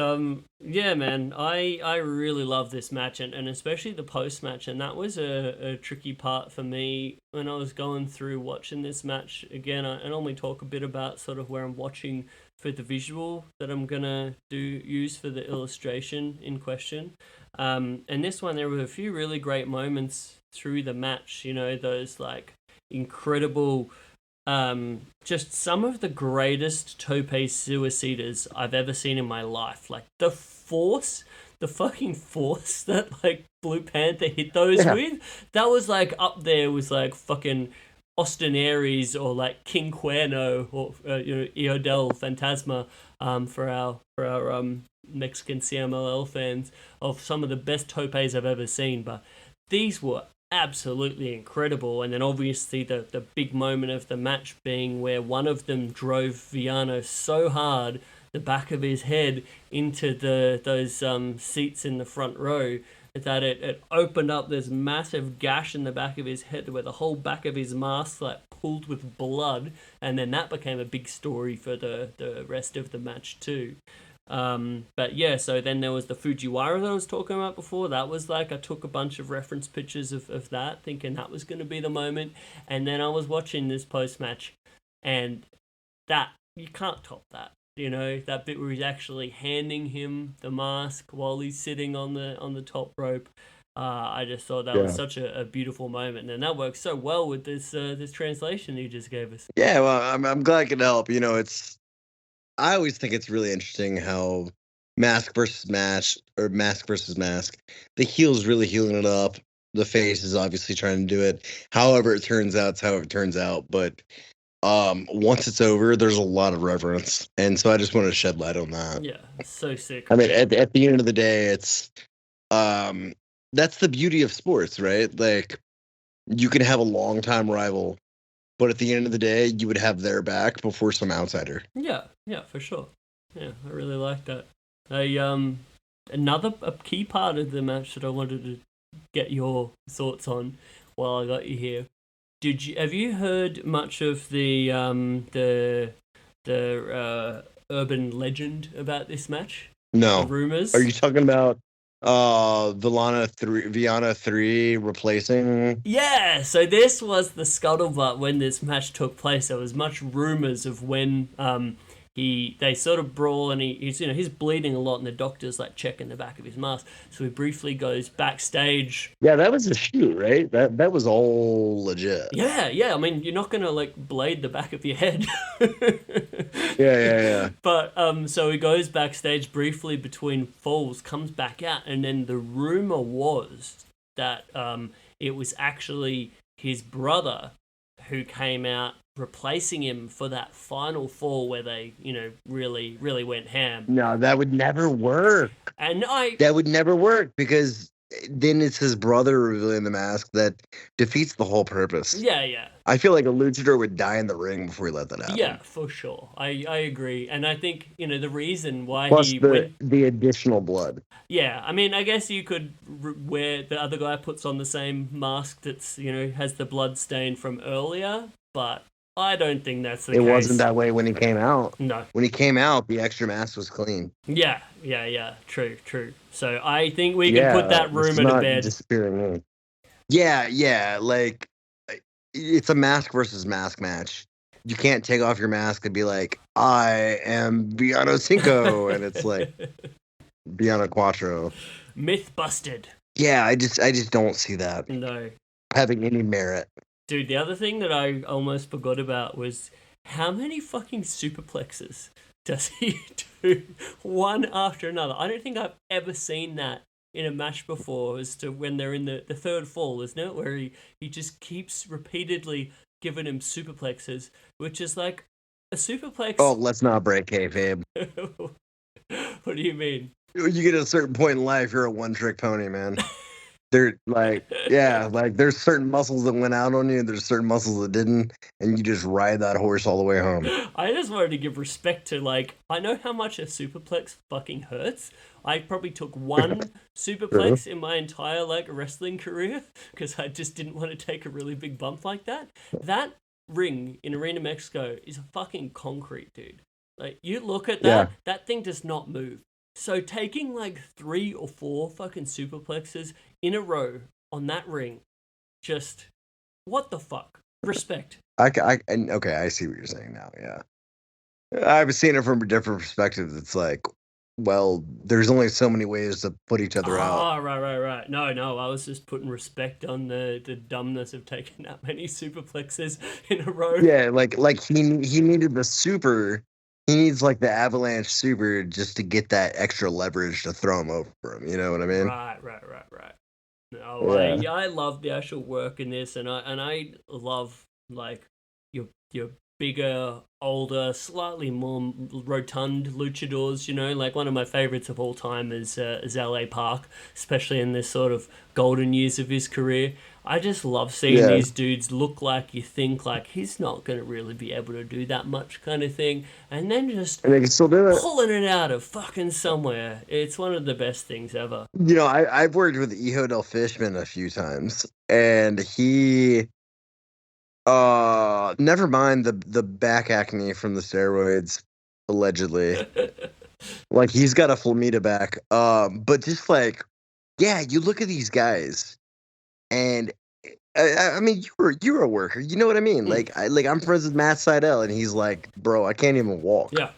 yeah, man, I really love this match, and especially the post match, and that was a tricky part for me when I was going through watching this match again. I normally talk a bit about sort of where I'm watching for the visual that I'm gonna use for the illustration in question. And this one, there were a few really great moments through the match. You know, those like incredible. Just some of the greatest tope suicidas I've ever seen in my life. Like the fucking force that like Blue Panther hit those with, that was like up there with like fucking Austin Aries or like King Cuerno or you know, Iodel Fantasma for our Mexican CMLL fans, of some of the best topes I've ever seen. But these were absolutely incredible. And then obviously the big moment of the match being where one of them drove Villano so hard the back of his head into those seats in the front row that it opened up this massive gash in the back of his head where the whole back of his mask like pulled with blood, and then that became a big story for the rest of the match too. But yeah, so then there was the Fujiwara that I was talking about before. That was like, I took a bunch of reference pictures of that, thinking that was going to be the moment. And then I was watching this post-match, and that, you can't top that. You know, that bit where he's actually handing him the mask while he's sitting on the top rope. I just thought that was such a beautiful moment, and that works so well with this translation you just gave us. Yeah, well, I'm glad I could help. You know, I always think it's really interesting how mask versus match or mask versus mask, the heel's really healing it up. The face is obviously trying to do it. However it turns out, it's how it turns out. But once it's over, there's a lot of reverence, and so I just wanted to shed light on that. Yeah, it's so sick. I mean, at the end of the day, it's that's the beauty of sports, right? Like, you can have a longtime rival, but at the end of the day, you would have their back before some outsider. Yeah, for sure. Yeah, I really like that. Another key part of the match that I wanted to get your thoughts on while I got you here. Have you heard much of the urban legend about this match? No. The rumors? Are you talking about Villano 3 replacing? Yeah, so this was the scuttlebutt when this match took place. There was much rumors of when they sort of brawl, and he's bleeding a lot, and the doctor's like checking the back of his mask. So he briefly goes backstage. Yeah, that was a shoot, right? That was all legit. Yeah. I mean, you're not gonna like blade the back of your head. Yeah. But so he goes backstage briefly between falls, comes back out, and then the rumor was that it was actually his brother who came out replacing him for that final fall where they, really went ham. No, that would never work. And that would never work because then it's his brother revealing the mask that defeats the whole purpose. Yeah. I feel like a luchador would die in the ring before he let that happen. Yeah, for sure. I agree. And I think, the reason why Plus he the went... additional blood. Yeah, I mean, I guess you could where the other guy puts on the same mask that's, has the blood stain from earlier, but I don't think that's the case. It wasn't that way when he came out. No. When he came out, the extra mask was clean. Yeah. True. So I think we can put that rumor to bed. Disappearing. Yeah, like, it's a mask versus mask match. You can't take off your mask and be like, I am Villano Cinco, and it's like Villano Cuatro. Myth busted. Yeah, I just don't see that having any merit. Dude, the other thing that I almost forgot about was how many fucking superplexes does he do one after another? I don't think I've ever seen that in a match before, as to when they're in the third fall, isn't it? Where he just keeps repeatedly giving him superplexes, which is like a superplex. Oh, let's not break kayfabe. What do you mean? You get to a certain point in life, you're a one-trick pony, man. They're like, there's certain muscles that went out on you, there's certain muscles that didn't, and you just ride that horse all the way home. I just wanted to give respect to, I know how much a superplex fucking hurts. I probably took one superplex in my entire, wrestling career, because I just didn't want to take a really big bump like that. That ring in Arena Mexico is fucking concrete, dude. You look at that, that thing does not move. So taking 3 or 4 fucking superplexes in a row on that ring, just what the fuck? Respect. Okay, I see what you're saying now. Yeah, I've seen it from a different perspective. It's like, well, there's only so many ways to put each other out. Oh, right. No, I was just putting respect on the dumbness of taking that many superplexes in a row. Yeah, like he needed the super. He needs the avalanche super just to get that extra leverage to throw him over him. You know what I mean? Right. No, yeah. I love the actual work in this, and I love your bigger, older, slightly more rotund luchadors. One of my favorites of all time is LA Park, especially in this sort of golden years of his career. I just love seeing these dudes look like you think he's not going to really be able to do that much kind of thing, and then just they can still do it. Pulling it out of fucking somewhere. It's one of the best things ever. I've worked with Hijo del Fishman a few times, and he never mind the back acne from the steroids, allegedly. He's got a Flamita back. But just you look at these guys, and I mean, you're a worker. You know what I mean? I'm friends with Matt Seidel, and he's like, bro, I can't even walk. Yeah.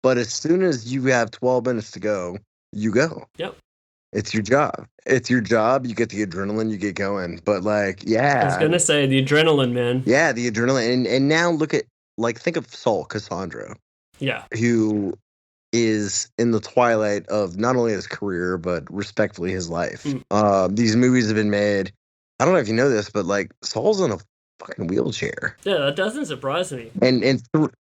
But as soon as you have 12 minutes to go, you go. Yep. It's your job. You get the adrenaline, you get going. But I was gonna say the adrenaline, man. Yeah, the adrenaline, and now look at think of Saul Cassandro. Yeah. Who is in the twilight of not only his career but respectfully his life. These movies have been made. I don't know if you know this, but Saul's in a fucking wheelchair. Yeah, that doesn't surprise me. And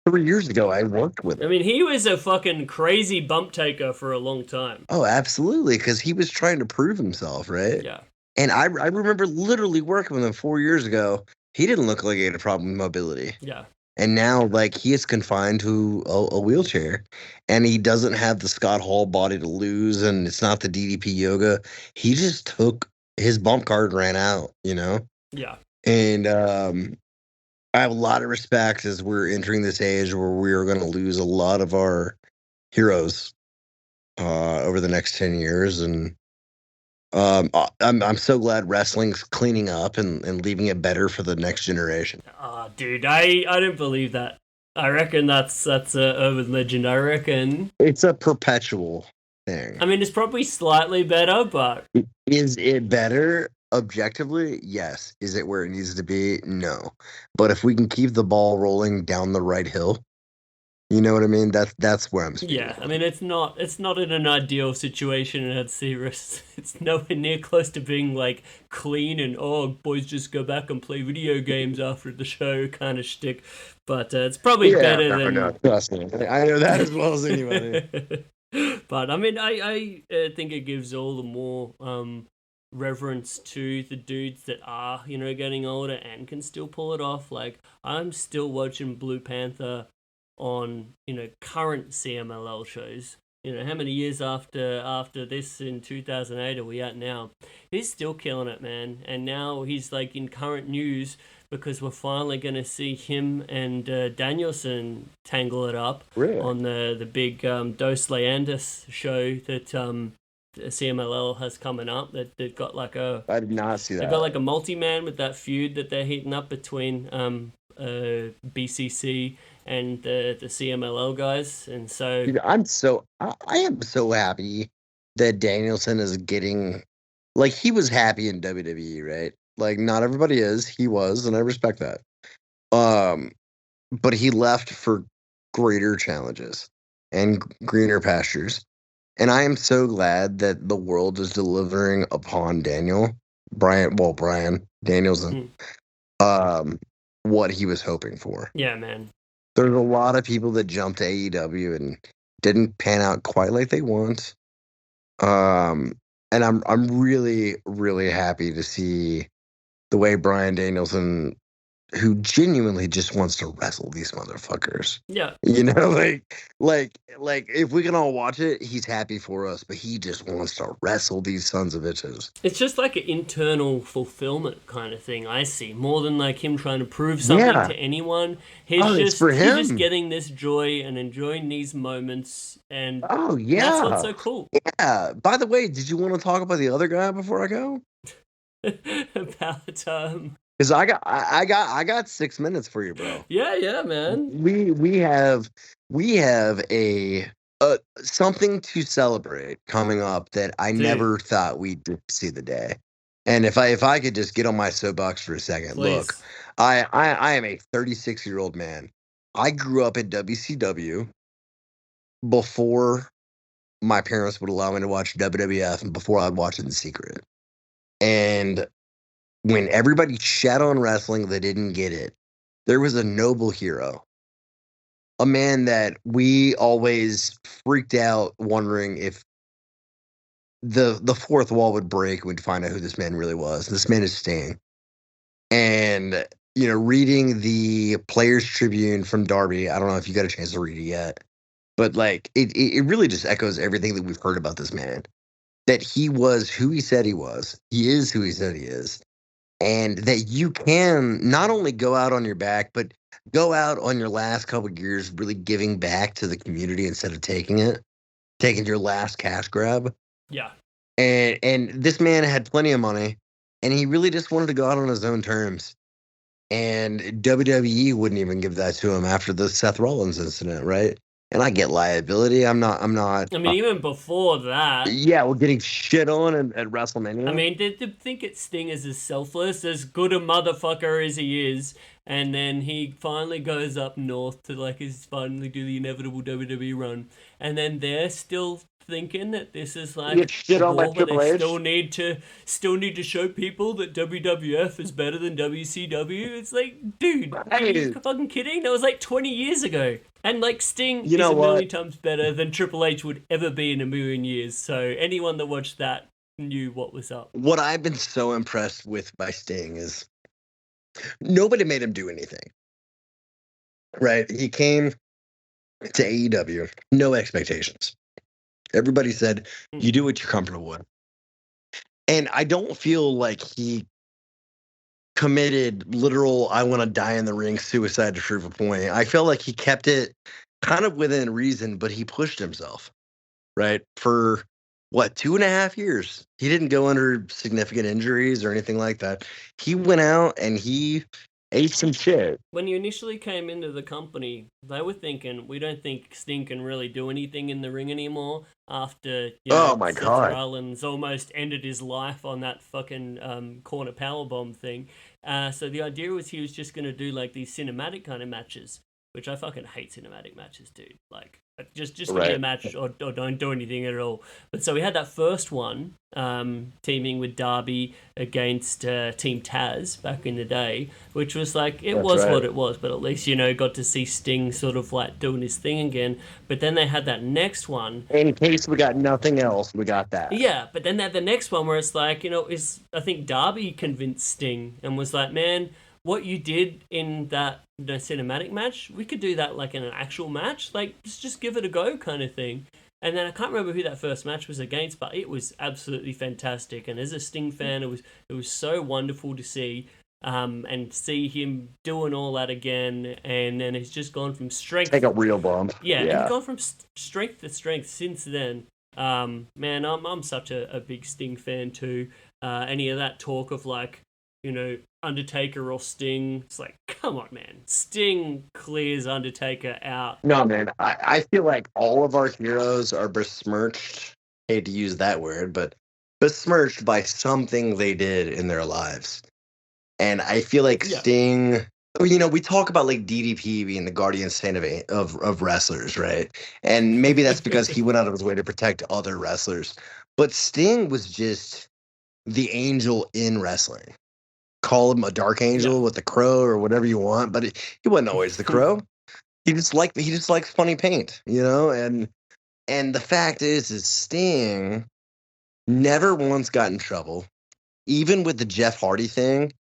3 years ago, I worked with him. I mean, he was a fucking crazy bump taker for a long time. Oh, absolutely, because he was trying to prove himself, right? Yeah. And I remember literally working with him 4 years ago. He didn't look like he had a problem with mobility. Yeah. And now, he is confined to a wheelchair, and he doesn't have the Scott Hall body to lose, and it's not the DDP yoga. He just took his bump card, ran out, Yeah. And I have a lot of respect as we're entering this age where we are going to lose a lot of our heroes over the next 10 years, and I'm so glad wrestling's cleaning up and leaving it better for the next generation. Dude, I don't believe that. I reckon that's a urban legend. I reckon it's a perpetual thing. I mean, it's probably slightly better, but is it better objectively? Yes. Is it where it needs to be? No. But if we can keep the ball rolling down the right hill, you know what I mean? That's where I'm speaking. Yeah, I mean, it's not in an ideal situation, and it's nowhere near close to being clean and boys just go back and play video games after the show kind of shtick. But it's probably better than. No, trust me, I know that as well as anybody. But I mean, I think it gives all the more reverence to the dudes that are, you know, getting older and can still pull it off. Like, I'm still watching Blue Panther on, you know, current CMLL shows. You know, how many years after this in 2008 are we at now? He's still killing it, man. And now he's like in current news because we're finally going to see him and Danielson tangle it up Really? on the big Dos Leandas show that CMLL has coming up. That got like a I did not see they that. got like a multi-man with that feud that they're heating up between BCC and the CMLL guys, and so Dude, I am so happy that Danielson is getting, like, he was happy in WWE, right? Like, not everybody is. He was, and I respect that. But he left for greater challenges and greener pastures. And I am so glad that the world is delivering upon Brian Danielson, what he was hoping for. yeah, man. There's a lot of people that jumped to AEW and didn't pan out quite like they want. And I'm really, really happy to see the way Brian Danielson, who genuinely just wants to wrestle these motherfuckers. Yeah. You know, like if we can all watch it, he's happy for us, but he just wants to wrestle these sons of bitches. It's just like an internal fulfillment kind of thing, I see, more than like him trying to prove something Yeah. to anyone. He's It's for him. he's just getting this joy and enjoying these moments, and Oh yeah, that's what's so cool. Yeah. By the way, did you want to talk about the other guy before I go? About Because I got 6 minutes for you, bro. yeah, man. We have a something to celebrate coming up that I Dude. never thought we'd see the day. And if I could just get on my soapbox for a second, Please. look, I am a 36-year-old man. I grew up at WCW before my parents would allow me to watch WWF and before I'd watch it in secret. And when everybody shat on wrestling that didn't get it, there was a noble hero. A man that we always freaked out wondering if the fourth wall would break and we'd find out who this man really was. This man is Sting. And, you know, reading the Players Tribune from Darby, I don't know if you got a chance to read it yet, but like it really just echoes everything that we've heard about this man. That he was who he said he was. He is who he said he is. And that you can not only go out on your back, but go out on your last couple of years really giving back to the community instead of taking your last cash grab. Yeah. And this man had plenty of money, and he really just wanted to go out on his own terms. And WWE wouldn't even give that to him after the Seth Rollins incident, right? And I get liability. I'm not. I mean, even before that. Yeah, we're getting shit on at WrestleMania. I mean, to think it Sting is as selfless, as good a motherfucker as he is, and then he finally goes up north to like finally do the inevitable WWE run, and then they're still thinking that this is like get shit on by Triple H. Still need to show people that WWF is better than WCW. It's like, dude, are you fucking kidding? That was like 20 years ago. And like Sting is a million times better than Triple H would ever be in a million years. So anyone that watched that knew what was up. What I've been so impressed with by Sting is nobody made him do anything. Right? He came to AEW, no expectations. Everybody said, you do what you're comfortable with. And I don't feel like he committed literal, I want to die in the ring, suicide to prove a point. I feel like he kept it kind of within reason, but he pushed himself, right? For what, 2.5 years? He didn't go under significant injuries or anything like that. He went out and he ate some shit. When you initially came into the company, they were thinking, we don't think Sting can really do anything in the ring anymore after Seth Rollins almost ended his life on that fucking corner powerbomb thing. So the idea was he was just going to do like these cinematic kind of matches. which I fucking hate cinematic matches, dude. Like, just give me a Right. match or don't do anything at all. But so we had that first one, teaming with Darby against Team Taz back in the day, which was like, it That's was right. what it was, but at least, got to see Sting sort of like doing his thing again. But then they had that next one. In case we got nothing else, we got that. Yeah, but then they had the next one where it's like, I think Darby convinced Sting and was like, man, what you did in that cinematic match, we could do that like in an actual match. Like, just give it a go kind of thing. And then I can't remember who that first match was against, but it was absolutely fantastic. And as a Sting fan, it was so wonderful to see. And see him doing all that again, and then he's just gone from strength. Take a real bump. Yeah, and he's gone from strength to strength since then. Man, I'm such a big Sting fan too. Any of that talk of like, Undertaker or Sting, it's like, come on, man. Sting clears Undertaker out. No, man, I feel like all of our heroes are besmirched. Hate to use that word, but besmirched by something they did in their lives. And I feel like Sting, we talk about like DDP being the guardian saint of wrestlers, right? And maybe that's because he went out of his way to protect other wrestlers. But Sting was just the angel in wrestling. Call him a dark angel with the crow or whatever you want, but he wasn't always the crow. He just likes funny paint, and the fact is Sting never once got in trouble. Even with the Jeff Hardy thing,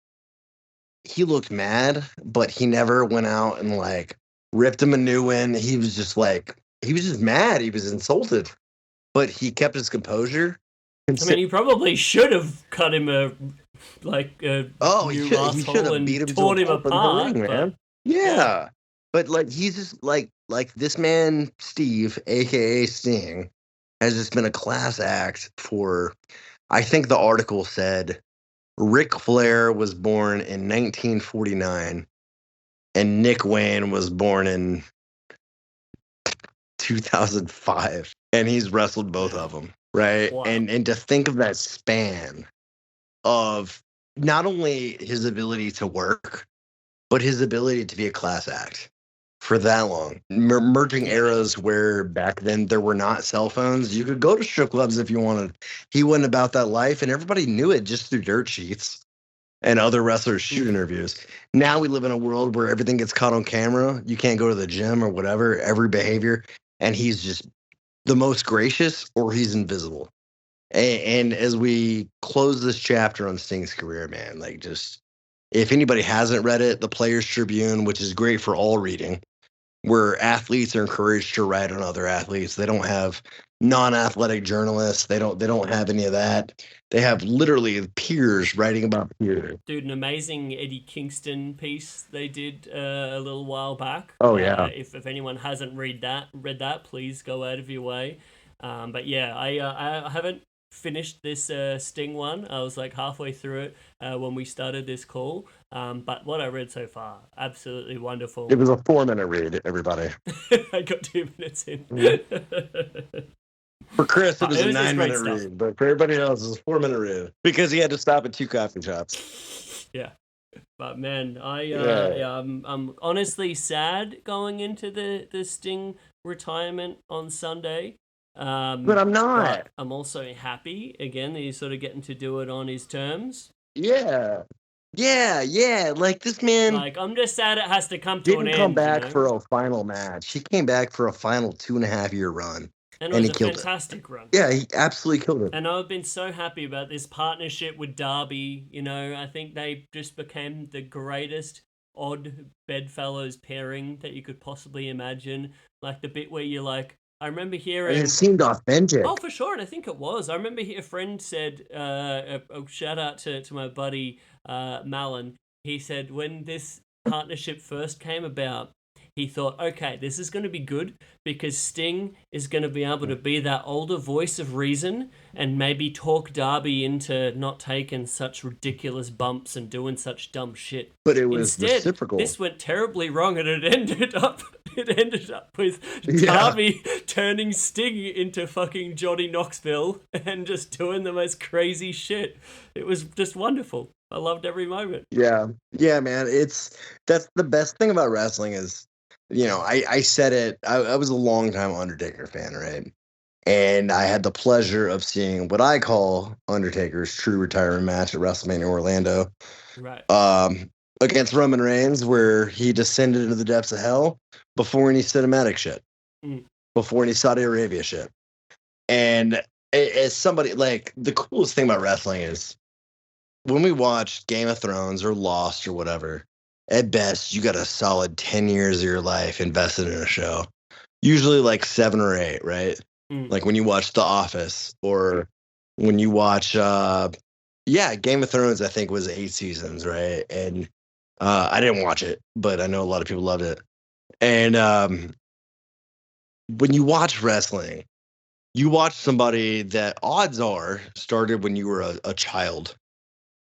he looked mad, but he never went out and like ripped him a new one. He was just mad. He was insulted, but he kept his composure. I mean, he probably should have cut him a new asshole and beat torn him apart. Ring, man. Yeah. But like he's just like this man, Steve, aka Sting, has just been a class act for, I think the article said Ric Flair was born in 1949 and Nick Wayne was born in 2005, and he's wrestled both of them, right? Wow. And to think of that span of not only his ability to work, but his ability to be a class act for that long. Merging eras where back then there were not cell phones. You could go to strip clubs if you wanted. He went about that life, and everybody knew it just through dirt sheets and other wrestlers' shoot interviews. Now we live in a world where everything gets caught on camera. You can't go to the gym or whatever, every behavior. And he's just the most gracious, or he's invisible. And as we close this chapter on Sting's career, man, like just, if anybody hasn't read it, the Players Tribune, which is great for all reading, where athletes are encouraged to write on other athletes. They don't have non-athletic journalists. They don't have any of that. They have literally peers writing about peers. Dude, an amazing Eddie Kingston piece they did a little while back. Oh yeah. If anyone hasn't read that, please go out of your way. But yeah, I haven't finished this Sting one. I was like halfway through it when we started this call. But what I read so far, absolutely wonderful. It was a 4-minute read, everybody. I got 2 minutes in. For Chris, it was a 9-minute read, but for everybody else, it was a 4-minute read because he had to stop at 2 coffee shops. Yeah. But man, I'm honestly sad going into the Sting retirement on Sunday. But I'm not. But I'm also happy again that he's sort of getting to do it on his terms. Yeah. Like this man. Like, I'm just sad it has to come to an end. Didn't come back for a final match. He came back for a final 2.5-year run. And it was a fantastic run. Yeah, he absolutely killed it. And I've been so happy about this partnership with Darby. I think they just became the greatest odd bedfellows pairing that you could possibly imagine. Like the bit where you're like, I remember hearing... And it seemed authentic. Oh, for sure, and I think it was. I remember a friend said, a shout out to my buddy Malin. He said when this partnership first came about, he thought, okay, this is going to be good because Sting is going to be able to be that older voice of reason and maybe talk Darby into not taking such ridiculous bumps and doing such dumb shit. But it was reciprocal. This went terribly wrong, and it ended up with Darby turning Sting into fucking Johnny Knoxville and just doing the most crazy shit. It was just wonderful. I loved every moment. Yeah, man. That's the best thing about wrestling is I said it. I was a longtime Undertaker fan, right? And I had the pleasure of seeing what I call Undertaker's true retirement match at WrestleMania Orlando, Right. um, against Roman Reigns, where he descended into the depths of hell before any cinematic shit, Mm. before any Saudi Arabia shit. And as somebody, like, the coolest thing about wrestling is when we watch Game of Thrones or Lost or whatever, at best, you got a solid 10 years of your life invested in a show. Usually like 7 or 8, right? Mm. Like when you watch The Office or when you watch, Game of Thrones, I think was 8 seasons, right? And I didn't watch it, but I know a lot of people loved it. And when you watch wrestling, you watch somebody that odds are started when you were a child,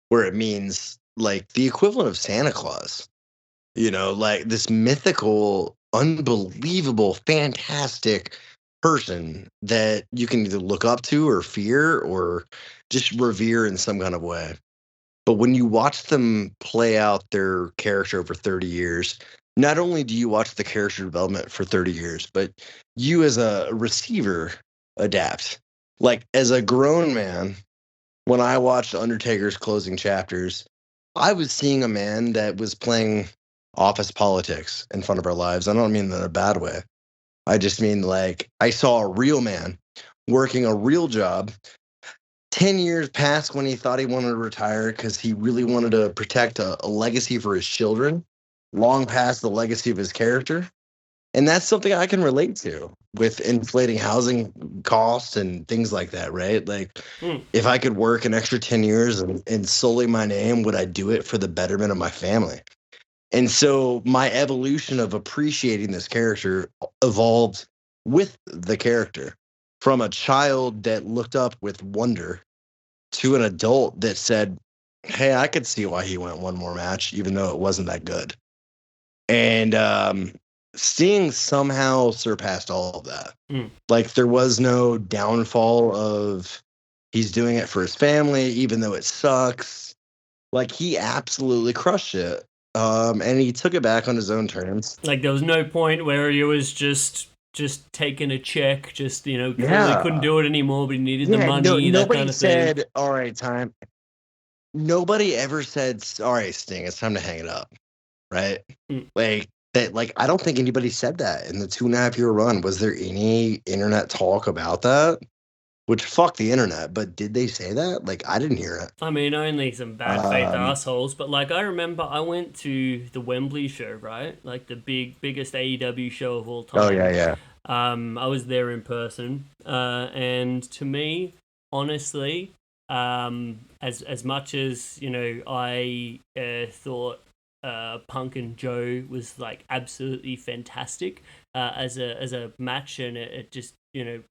where it means like the equivalent of Santa Claus, like this mythical, unbelievable, fantastic person that you can either look up to or fear or just revere in some kind of way. But when you watch them play out their character over 30 years, not only do you watch the character development for 30 years, but you as a receiver adapt. Like as a grown man, when I watched Undertaker's closing chapters, I was seeing a man that was playing office politics in front of our lives. I don't mean that in a bad way. I just mean like I saw a real man working a real job 10 years past when he thought he wanted to retire because he really wanted to protect a legacy for his children, long past the legacy of his character. And that's something I can relate to with inflating housing costs and things like that, right? Like, Mm. if I could work an extra 10 years and sully my name, would I do it for the betterment of my family? And so my evolution of appreciating this character evolved with the character from a child that looked up with wonder to an adult that said, hey, I could see why he went one more match, even though it wasn't that good. And Sting somehow surpassed all of that. Mm. Like there was no downfall of he's doing it for his family, even though it sucks. Like he absolutely crushed it. And he took it back on his own terms. Like there was no point where he was just taking a check, just clearly couldn't Yeah. do it anymore, but he needed the Yeah. No, money, that kind nobody of thing. said, all right, time. Nobody ever said, all right, Sting, it's time to hang it up. Right? Mm. Like that, like I don't think anybody said that in the 2.5 year run. Was there any internet talk about that? Which fuck the internet, but did they say that? Like I didn't hear it. I mean, only some bad faith assholes, but like I remember I went to the Wembley show, right? Like the biggest AEW show of all time. Oh yeah. I was there in person, and to me, honestly, as much as I thought Punk and Joe was like absolutely fantastic as a match, and it just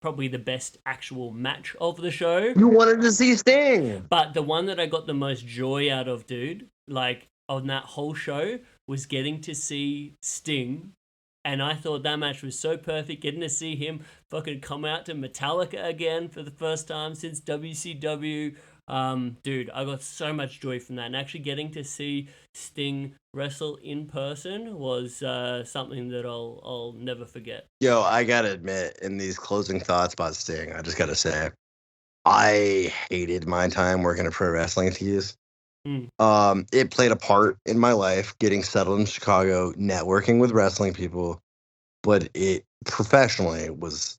probably the best actual match of the show. You wanted to see Sting. But the one that I got the most joy out of, dude, like on that whole show, was getting to see Sting. And I thought that match was so perfect, getting to see him fucking come out to Metallica again for the first time since WCW. Dude, I got so much joy from that. And actually getting to see Sting wrestle in person was something that I'll never forget. Yo, I gotta admit, in these closing thoughts about Sting, I just gotta say, I hated my time working at Pro Wrestling Tees. It played a part in my life getting settled in Chicago, networking with wrestling people, but it professionally was,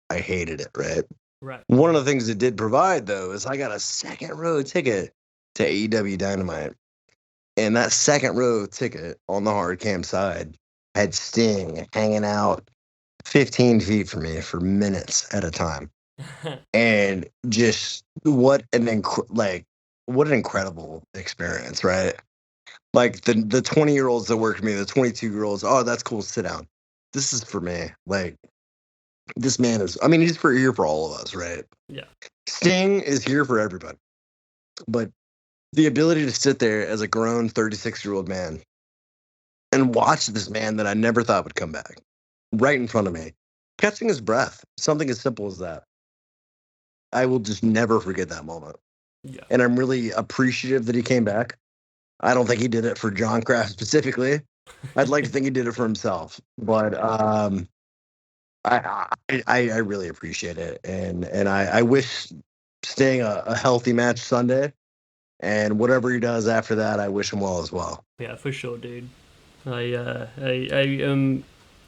I hated it, right? Right. One of the things it did provide, though, is I got a second row ticket to AEW Dynamite. And that second row ticket on the hard cam side had Sting hanging out 15 feet from me for minutes at a time. And just what an incredible experience, right? Like the 20-year-olds that work for me, the 22-year-olds, oh, that's cool, sit down. This is for me. Like this man is, I mean, he's here for all of us, right? Yeah. Sting is here for everybody. But the ability to sit there as a grown 36-year-old man and watch this man that I never thought would come back right in front of me, catching his breath, something as simple as that. I will just never forget that moment. Yeah. And I'm really appreciative that he came back. I don't think he did it for Jon Craft specifically. I'd like to think he did it for himself, but I really appreciate it, and I wish staying a healthy match Sunday, and whatever he does after that, I wish him well as well. Yeah, for sure, dude. I am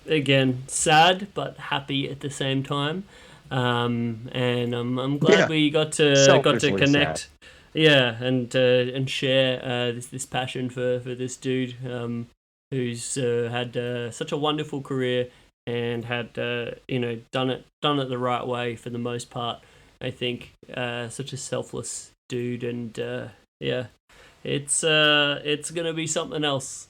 again sad but happy at the same time, and I'm glad Yeah, we got to selfishly sad. connect, yeah, and share this passion for this dude, who's had such a wonderful career and had done it the right way for the most part. I think such a selfless dude, and yeah, it's gonna be something else.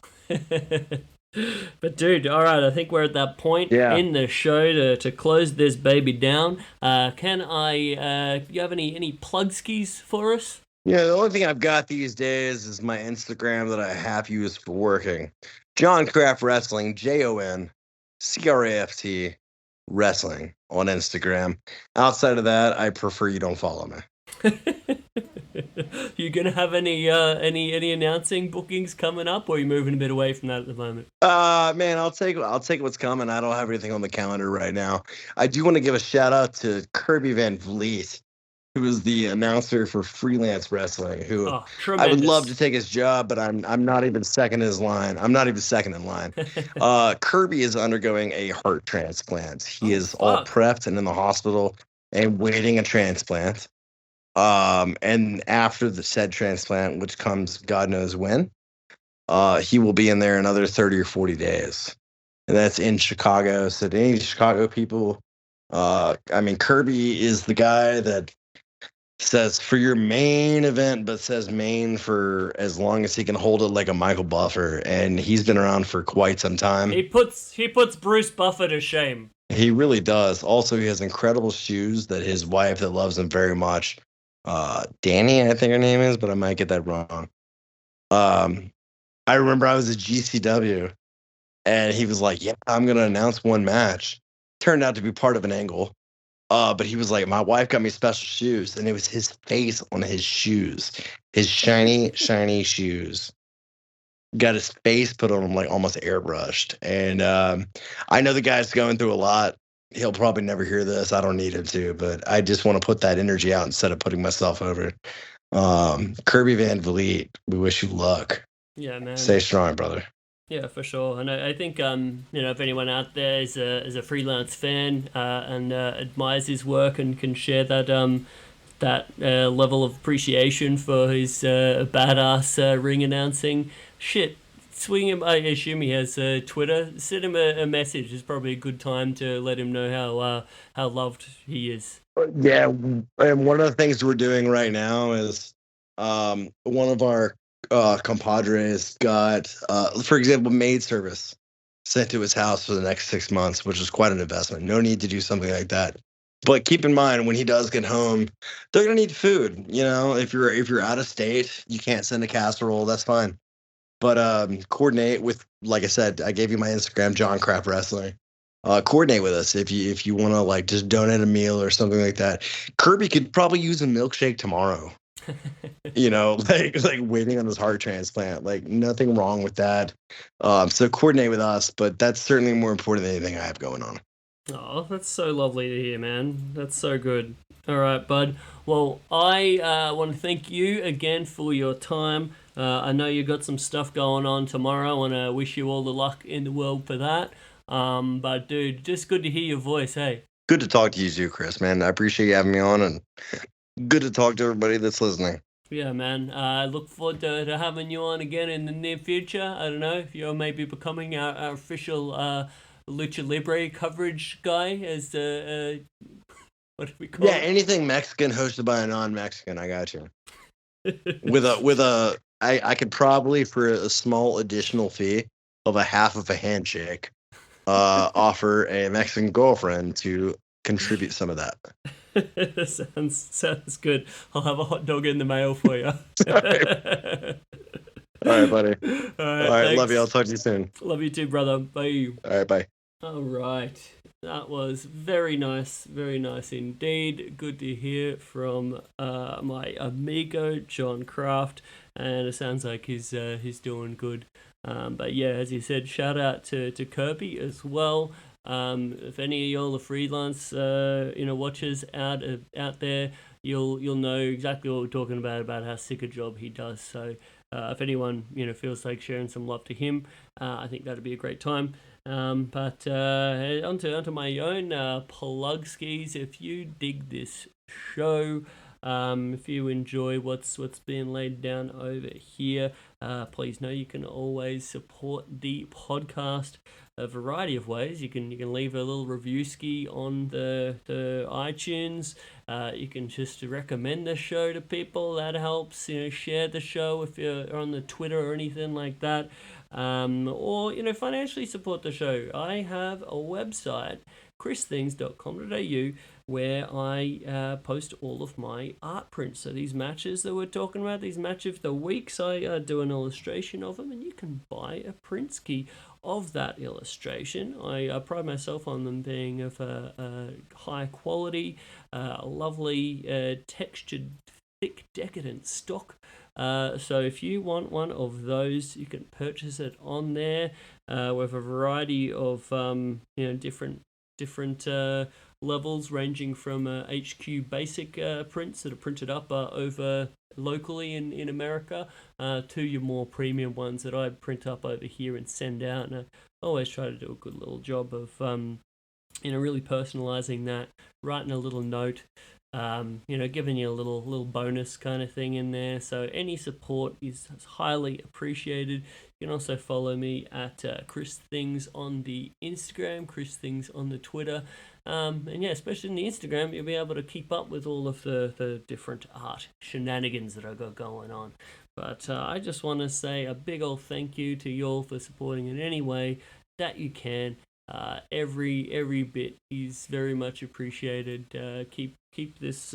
But dude, all right, I think we're at that point Yeah. in the show to close this baby down. Can I? You have any plug skis for us? Yeah, the only thing I've got these days is my Instagram that I half use for working. Jon Craft Wrestling, JONCRAFT Wrestling on Instagram. Outside of that, I prefer you don't follow me. You gonna have any announcing bookings coming up, or are you moving a bit away from that at the moment? Man, I'll take what's coming. I don't have anything on the calendar right now. I do want to give a shout out to Kirby Van Vliet, who was the announcer for Freelance Wrestling, who Oh, I would love tremendous. to take his job, but I'm not even second in his line. I'm not even second in line. Kirby is undergoing a heart transplant. He Oh is all fuck. prepped and in the hospital and waiting a transplant. And after the said transplant, which comes God knows when, he will be in there another 30 or 40 days. And that's in Chicago. So to any Chicago people, I mean, Kirby is the guy that says for your main event, but says main for as long as he can hold it like a Michael Buffer. And he's been around for quite some time. He puts Bruce Buffer to shame. He really does. Also, he has incredible shoes that his wife that loves him very much, Danny, I think her name is, but I might get that wrong. Um, I remember I was at GCW and he was like, "Yeah, I'm gonna announce one match." Turned out to be part of an angle. But he was like, "My wife got me special shoes," and it was his face on his shoes, his shiny, shiny shoes. Got his face put on him like almost airbrushed. And I know the guy's going through a lot. He'll probably never hear this. I don't need him to, but I just want to put that energy out instead of putting myself over. Kirby Van Vliet, we wish you luck. Yeah, Stay man. strong, brother. Yeah, for sure. And I think if anyone out there is a freelance fan and admires his work and can share that level of appreciation for his badass ring announcing, shit, swing him. I assume he has Twitter. Send him a message. It's probably a good time to let him know how loved he is. Yeah, and one of the things we're doing right now is one of our compadres got, for example, maid service sent to his house for the next 6 months, which is quite an investment. No need to do something like that. But keep in mind when he does get home, they're gonna need food. You know, if you're out of state, you can't send a casserole. That's fine. But coordinate with, like I said, I gave you my Instagram, Jon Craft Wrestling. Coordinate with us if you want to like just donate a meal or something like that. Kirby could probably use a milkshake tomorrow. You know, like waiting on his heart transplant. Like nothing wrong with that. So coordinate with us, but that's certainly more important than anything I have going on. Oh, that's so lovely to hear, man. That's so good. All right, bud. Well, I want to thank you again for your time. I know you got some stuff going on tomorrow, and I wish you all the luck in the world for that. But dude, just good to hear your voice. Hey. Good to talk to you too, Chris, man. I appreciate you having me on, and good to talk to everybody that's listening. Yeah, man. I look forward to having you on again in the near future. I don't know if you're maybe becoming our official Lucha Libre coverage guy as what do we call Yeah, it? anything Mexican hosted by a non-Mexican, I got you. I could probably for a small additional fee of a half of a handshake, offer a Mexican girlfriend to contribute some of that. Sounds good. I'll have a hot dog in the mail for you. All right, buddy. All All right, right, love you. I'll thanks. talk to you soon. Love you too, brother. Bye. All right, bye. All right. That was very nice indeed. Good to hear from my amigo Jon Craft, and it sounds like he's doing good. But yeah, as you said, shout out to Kirby as well. If any of y'all are freelance, watchers out there, you'll know exactly what we're talking about how sick a job he does. So if anyone feels like sharing some love to him, I think that'd be a great time. But onto my own plug skis. If you dig this show, if you enjoy what's being laid down over here, please know you can always support the podcast a variety of ways. You can leave a little review ski on the iTunes. You can just recommend the show to people. That helps. Share the show if you're on the Twitter or anything like that. Or financially support the show. I have a website, christhings.com.au, where I post all of my art prints. So these matches that we're talking about, these match of the weeks, I do an illustration of them, and you can buy a print ski of that illustration. I pride myself on them being of a high quality, lovely, textured, thick, decadent stock. So if you want one of those, you can purchase it on there. With a variety of different levels, ranging from HQ basic prints that are printed up over locally in America, to your more premium ones that I print up over here and send out. And I always try to do a good little job of really personalizing that, writing a little note, giving you a little bonus kind of thing in there. So any support is highly appreciated. You can also follow me at Chris Things on the Instagram, Chris Things on the Twitter. And yeah, especially in the Instagram, you'll be able to keep up with all of the different art shenanigans that I got going on. But I just want to say a big old thank you to y'all for supporting in any way that you can. Every bit is very much appreciated. Keep this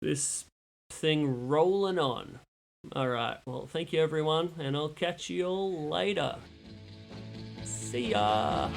this thing rolling on. All right. Well, thank you everyone, and I'll catch you all later. See ya.